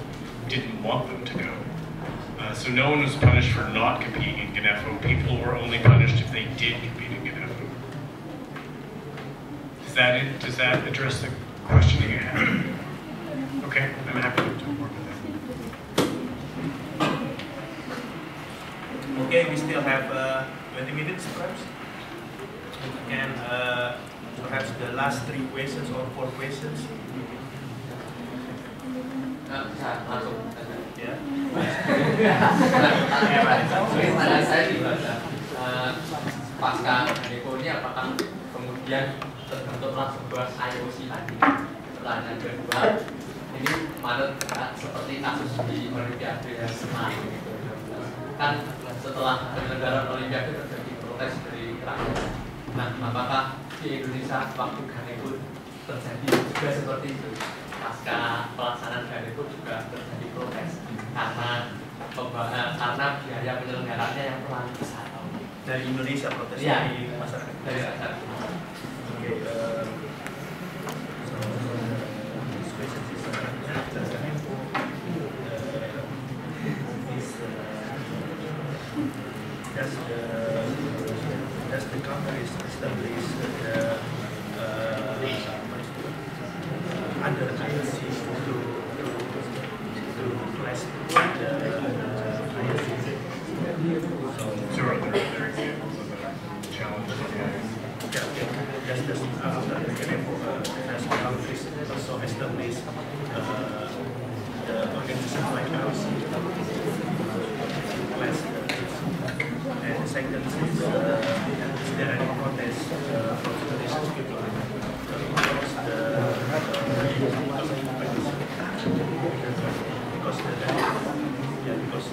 didn't want them to go. So no one was punished for not competing in GANEFO. People were only punished if they did compete in GANEFO. Does that address the question that you had? Okay, I'm happy to talk more about that. Okay, we still have 20 minutes perhaps. And perhaps the last 3 questions or 4 questions. Ya. Pertanyaan saya gimana? Pasca GANEFO ini apakah kemudian terbentuklah sebuah IOC lagi? Pertanyaan kedua, ini Maret seperti kasus di Olimpiade kemarin gitu. Kan setelah penyelenggaraan Olimpiade terjadi protes dari rakyat. Nah, apakah di Indonesia waktu GANEFO terjadi juga seperti itu? pasca pelaksanaan GANEFO juga terjadi protes karena biaya penyelenggaranya yang terlalu besar. Dari Indonesia protes Iya, di masyarakat. dari masyarakat. Okay, this question is after GANEFO does the country establish under IOC to classify the IOC? Sure, there are challenges on that. Just after the GANEFO, does the countries also establish the organization like IOC class? And the second is there any protest from the nation's people because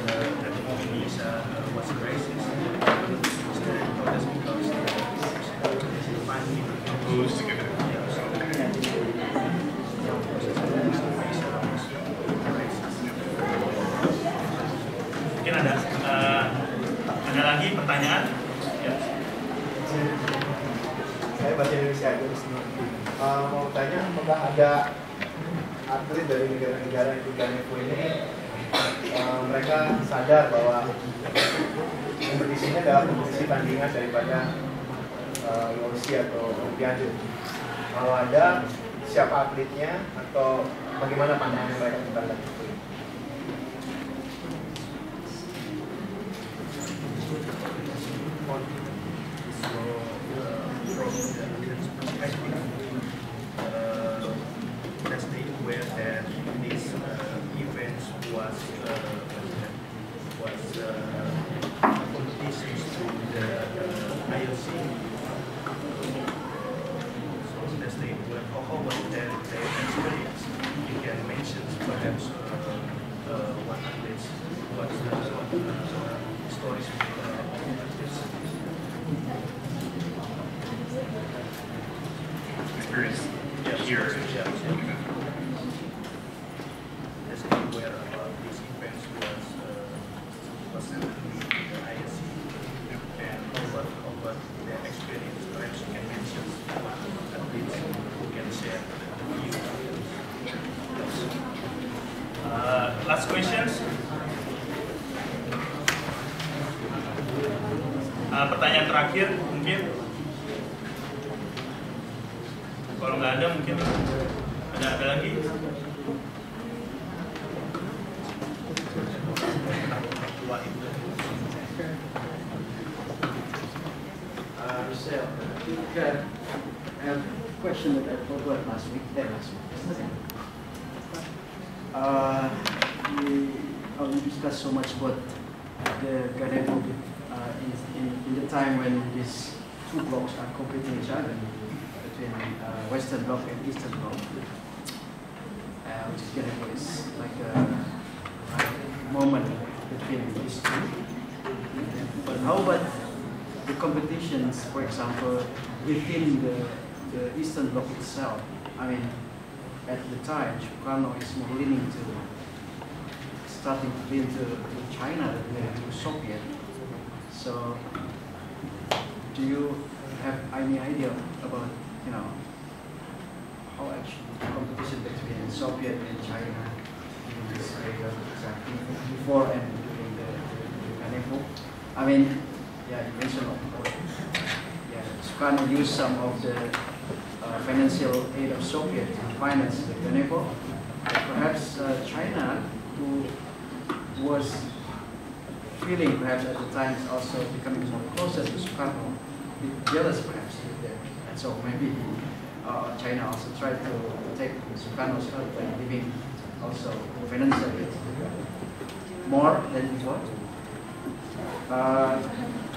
Indonesia was racist. Is there any protest because Opposed to give it. Mungkin ada lagi pertanyaan? Ya. Saya bahasa Indonesia aja di sini. Mau tanya apakah ada atlet dari negara-negara yang ikut GANEFO ini mereka sadar bahwa kompetisinya adalah kompetisi tandingan daripada IOC atau Olimpiade. Kalau ada, siapa atletnya atau bagaimana pandangan mereka tentang itu? Let's be aware that this event was competitions to the IOC. So let's be aware how was their experience. You can mention perhaps what athletes, what stories of athletes. Experience here. Let's be aware about these events was happening in the ISC and over their experience. Perhaps you can mention what athletes who can share the view. Last questions. Pertanyaan terakhir mungkin. Kalau nggak ada mungkin ada lagi. I have a question that I forgot last week. We discussed so much about the GANEFO in the time when these two blocks are competing each other between Western Bloc and Eastern Bloc, which is GANEFO is like a moment between these two. But how about the competitions, for example, within the Eastern Bloc itself? I mean, at the time, Sukarno is more leaning to starting to lean to China than to Soviet. So, do you have any idea about, how actually the competition between Soviet and China in this period, exactly before and during the GANEFO? I mean, yeah, you mentioned Sukarno used some of the financial aid of Soviet to finance the GANEFO. Perhaps China, who was feeling perhaps at the time is also becoming more closer to Sukarno, a bit jealous perhaps with them. And so maybe China also tried to take Sukarno's help by giving also financial aid more than before.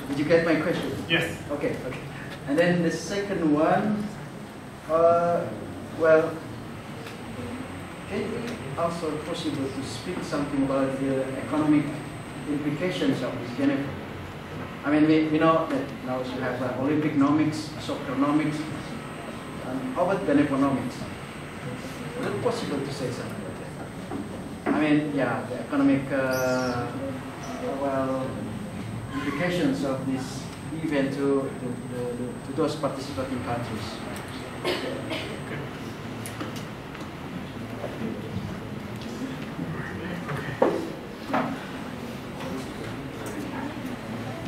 Did you get my question? Yes. Okay. And then the second one, well, can it also possible to speak something about the economic implications of this GANEFO? I mean, we know that now you have Olympic-nomics, soccer-nomics, and how about GANEFO-nomics? Is it possible to say something like that? I mean, yeah, the economic implications of this event to those participating countries.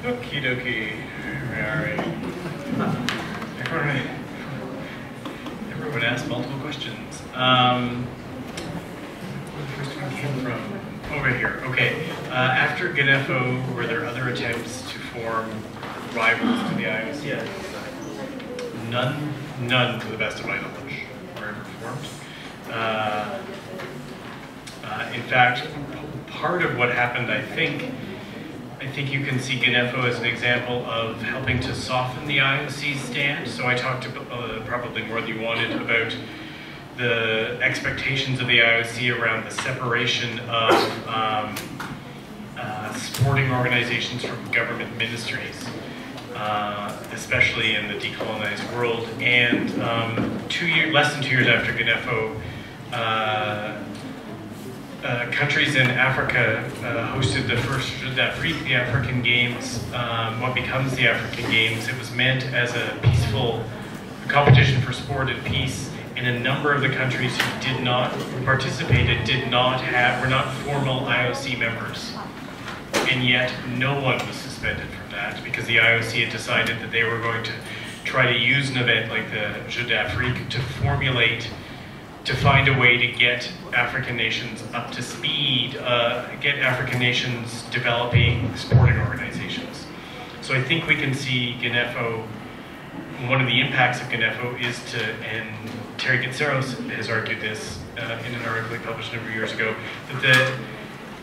Okie dokie. Alright. Everyone asked multiple questions. Where the first one came from? Over here. Okay. After GANEFO, were there other attempts to form rivals to the IOC? Yes. None, to the best of my knowledge, were ever formed. In fact, part of what happened, I think you can see GANEFO as an example of helping to soften the IOC's stand. So I talked probably more than you wanted about the expectations of the IOC around the separation of sporting organizations from government ministries, especially in the decolonized world. And less than 2 years after GANEFO, countries in Africa hosted the first the African Games, what becomes the African Games. It was meant as a peaceful competition for sport and peace, and a number of the countries who participated were not formal IOC members. And yet no one was suspended from that because the IOC had decided that they were going to try to use an event like the Jeux d'Afrique to find a way to get African nations up to speed, get African nations developing sporting organizations. So I think we can see GANEFO, one of the impacts of GANEFO is and Terry Gitzeros has argued this in an article he published a number of years ago, that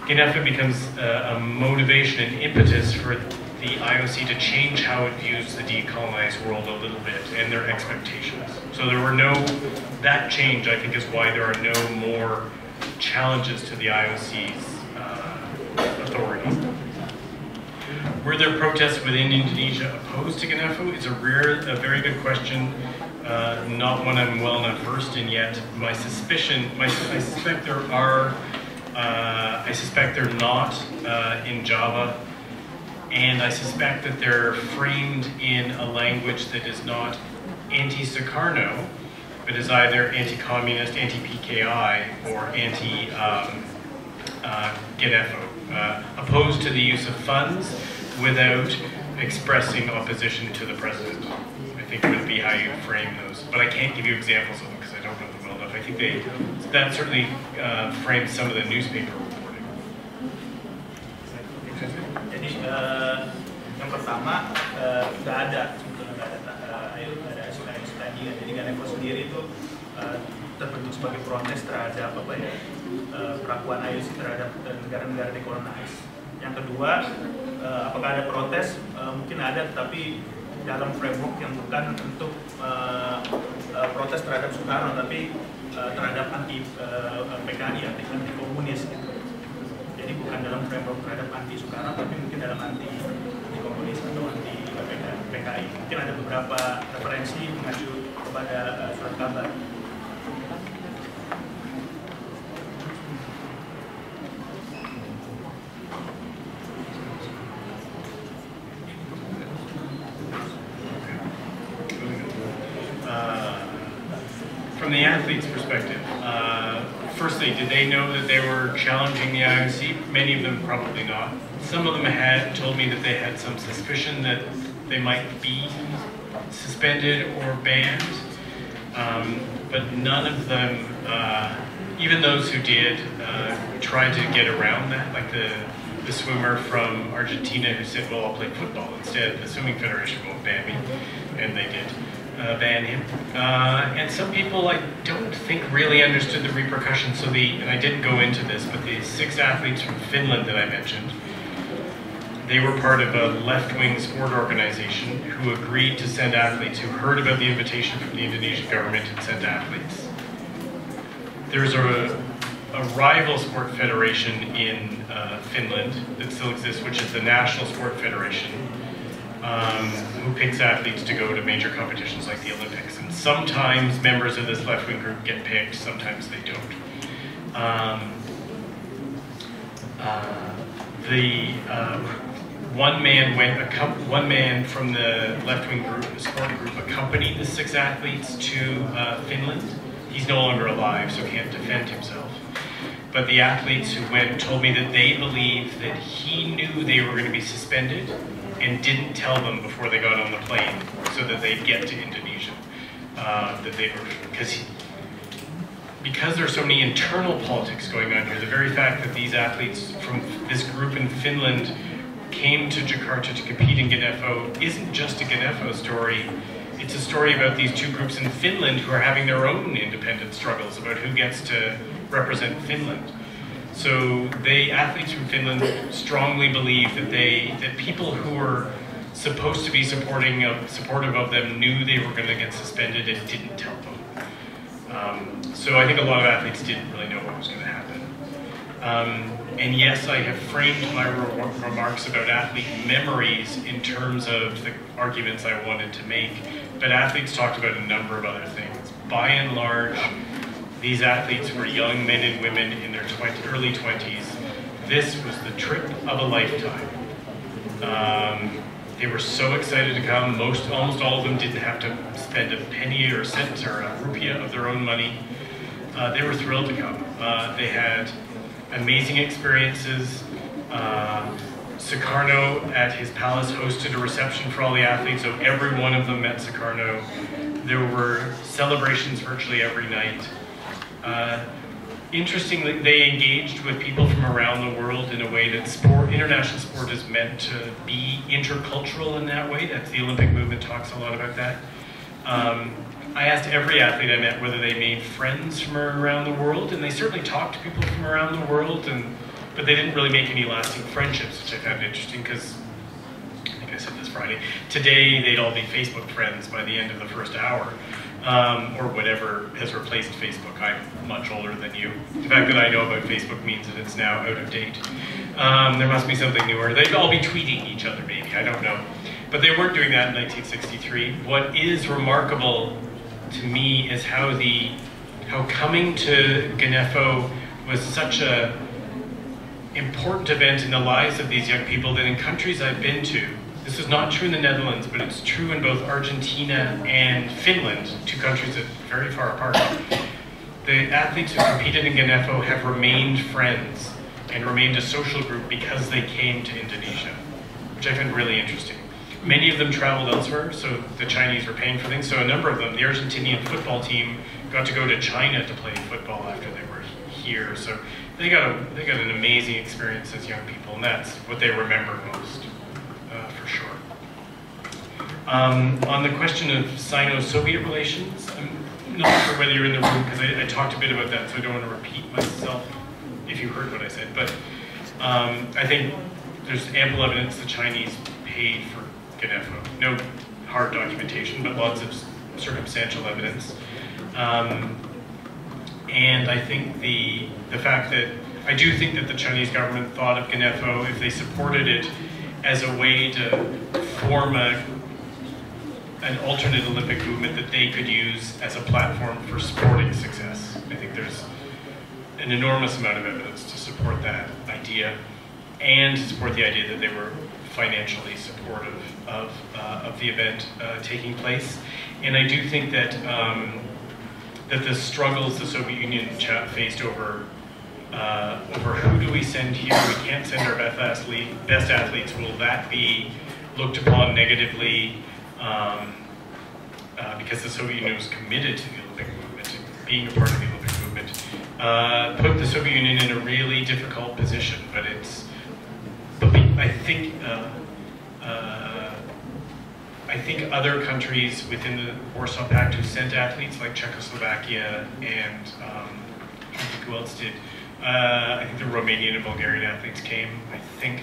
GANEFO becomes a motivation and impetus for the IOC to change how it views the decolonized world a little bit and their expectations. So that change, I think, is why there are no more challenges to the IOC's authority. Were there protests within Indonesia opposed to GANEFO? It's a very good question, not one I'm well enough versed in yet. I suspect there are, I suspect they're not in Java, and I suspect that they're framed in a language that is not anti-Sukarno, but is either anti-communist, anti-PKI, or anti-GANEFO, opposed to the use of funds without expressing opposition to the president. I think would be how you frame those. But I can't give you examples of them because I don't know them well enough. I think that certainly frames some of the newspaper reporting. Jadi yang pertama nggak ada tadi ya. Jadi GANEFO sendiri itu terbentuk sebagai protes terhadap perlakuan IOC terhadap negara-negara dekolonize. Yang kedua, apakah ada protes? Mungkin ada, tetapi dalam framework yang bukan untuk protes terhadap Soekarno, tapi terhadap anti PKI, anti komunis gitu. Jadi bukan dalam framework terhadap anti Soekarno, tapi mungkin dalam anti komunis atau anti PKI. Mungkin ada beberapa referensi mengacu kepada surat kabar. From the athletes' perspective, firstly, did they know that they were challenging the IOC? Many of them probably not. Some of them had told me that they had some suspicion that they might be suspended or banned, but none of them, even those who did, tried to get around that, like the swimmer from Argentina who said, well, I'll play football instead. The swimming federation won't ban me, and they did. Ban him. And some people, I don't think, really understood the repercussions. And I didn't go into this, but the 6 athletes from Finland that I mentioned, they were part of a left-wing sport organization who agreed to send athletes, who heard about the invitation from the Indonesian government and sent athletes. There's a rival sport federation in Finland that still exists, which is the National Sport Federation. who picks athletes to go to major competitions like the Olympics. And sometimes members of this left-wing group get picked, sometimes they don't. One man from the left-wing group, the supporting group, accompanied the 6 athletes to Finland. He's no longer alive, so can't defend himself. But the athletes who went told me that they believed that he knew they were going to be suspended and didn't tell them before they got on the plane so that they'd get to Indonesia. That they were, because there's so many internal politics going on here, the very fact that these athletes from this group in Finland came to Jakarta to compete in GANEFO isn't just a GANEFO story. It's a story about these 2 groups in Finland who are having their own independent struggles about who gets to represent Finland. So athletes from Finland strongly believe that people who were supposed to be supportive of them knew they were going to get suspended and didn't tell them. So I think a lot of athletes didn't really know what was going to happen. And yes, I have framed my remarks about athlete memories in terms of the arguments I wanted to make, but athletes talked about a number of other things. By and large, these athletes were young men and women in their early 20s. This was the trip of a lifetime. They were so excited to come. Almost all of them didn't have to spend a penny or a cent or a rupiah of their own money. They were thrilled to come. They had amazing experiences. Sukarno at his palace hosted a reception for all the athletes, so every one of them met Sukarno. There were celebrations virtually every night. Interestingly, they engaged with people from around the world in a way that international sport is meant to be intercultural in that way. That's the Olympic movement talks a lot about that. I asked every athlete I met whether they made friends from around the world, and they certainly talked to people from around the world, but they didn't really make any lasting friendships, which I found interesting because, I think I said this Friday, today they'd all be Facebook friends by the end of the first hour. Or whatever has replaced Facebook. I'm much older than you. The fact that I know about Facebook means that it's now out of date. There must be something newer. They'd all be tweeting each other, maybe, I don't know. But they weren't doing that in 1963. What is remarkable to me is how coming to GANEFO was such a important event in the lives of these young people that in countries I've been to, this is not true in the Netherlands, but it's true in both Argentina and Finland, 2 countries that are very far apart. The athletes who competed in GANEFO have remained friends and remained a social group because they came to Indonesia, which I find really interesting. Many of them traveled elsewhere, so the Chinese were paying for things. So a number of them, the Argentinian football team, got to go to China to play football after they were here. So they got an amazing experience as young people, and that's what they remember most. For sure. On the question of Sino-Soviet relations, I'm not sure whether you're in the room because I talked a bit about that, so I don't want to repeat myself if you heard what I said. But I think there's ample evidence the Chinese paid for GANEFO. No hard documentation, but lots of circumstantial evidence. And I think the fact that I do think that the Chinese government thought of GANEFO, if they supported it, as a way to form an alternate Olympic movement that they could use as a platform for sporting success. I think there's an enormous amount of evidence to support that idea and to support the idea that they were financially supportive of the event taking place. And I do think that that the struggles the Soviet Union faced over who do we send here? We can't send our best athletes. Will that be looked upon negatively because the Soviet Union was committed to the Olympic movement, being a part of the Olympic movement, put the Soviet Union in a really difficult position. But I think other countries within the Warsaw Pact who sent athletes, like Czechoslovakia and who else did. I think the Romanian and Bulgarian athletes came. I think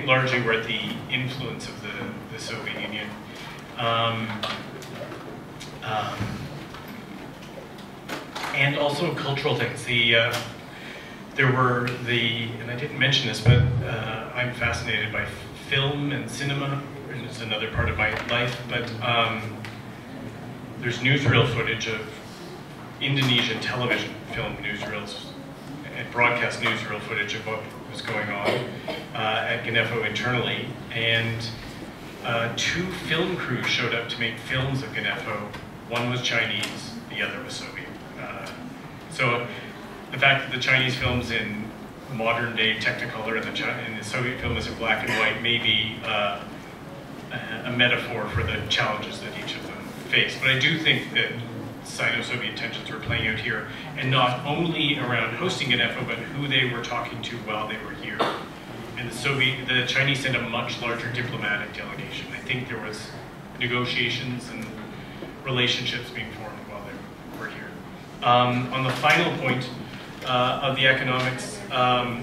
largely were at the influence of the Soviet Union. And also cultural things. There were and I didn't mention this, but I'm fascinated by film and cinema and it's another part of my life, but there's newsreel footage of Indonesian television film newsreels and broadcast newsreel footage of what was going on at GANEFO internally, and 2 film crews showed up to make films of GANEFO. One was Chinese, the other was Soviet. So the fact that the Chinese films in modern day Technicolor and the Soviet film is in black and white may be a metaphor for the challenges that each of them face. But I do think that Sino-Soviet tensions were playing out here, and not only around hosting GANEFO, but who they were talking to while they were here. And the Chinese sent a much larger diplomatic delegation. I think there was negotiations and relationships being formed while they were here. On the final point of the economics, I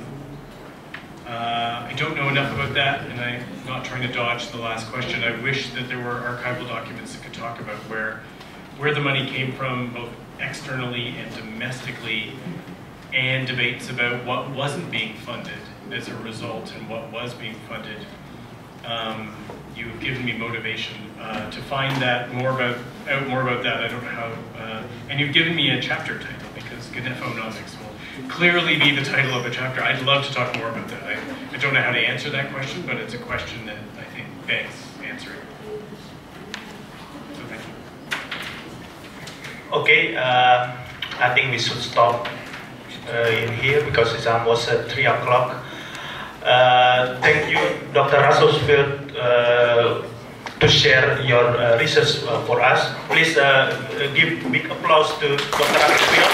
don't know enough about that, and I'm not trying to dodge the last question. I wish that there were archival documents that could talk about where the money came from, both externally and domestically, and debates about what wasn't being funded as a result and what was being funded. You've given me motivation to find out more about that. I don't know how, and you've given me a chapter title, because GANEFOnomics will clearly be the title of a chapter. I'd love to talk more about that. I don't know how to answer that question, but it's a question that I think begs answering. So thank you. Okay, I think we should stop in here because it's almost 3 o'clock. Thank you, Dr. Rasosfield, to share your research for us. Please give big applause to Dr. Rasosfield.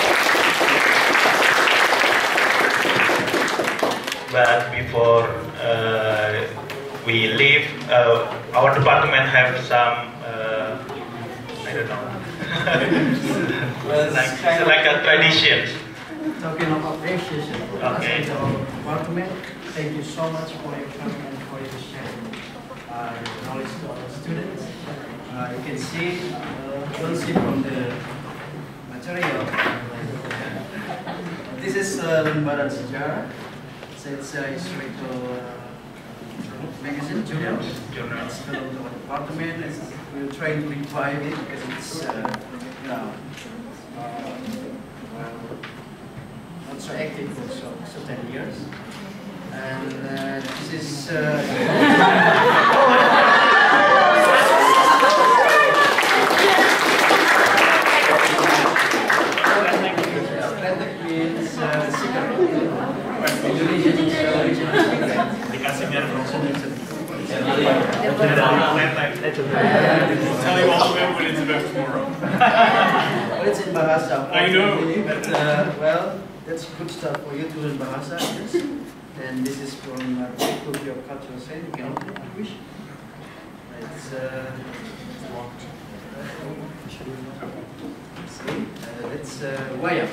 But before we leave, our department have some, I don't know, like a tradition. Talking of appreciation, okay. as our department, thank you so much for your coming and for your sharing knowledge to our students. You can see, you'll see from the material. This is Lembaran Sejarah. So it's a historical magazine, journal. It's belong to our department. We'll try to revive it because it's not so active for so 10 years. And this is Tell you all about what it's about tomorrow. Well, it's in Bahasa. I know. But, well, that's good stuff for you to learn Bahasa. Yes. And this is from Kuliah Cultural Center. You can open it if you wish. It's wayang.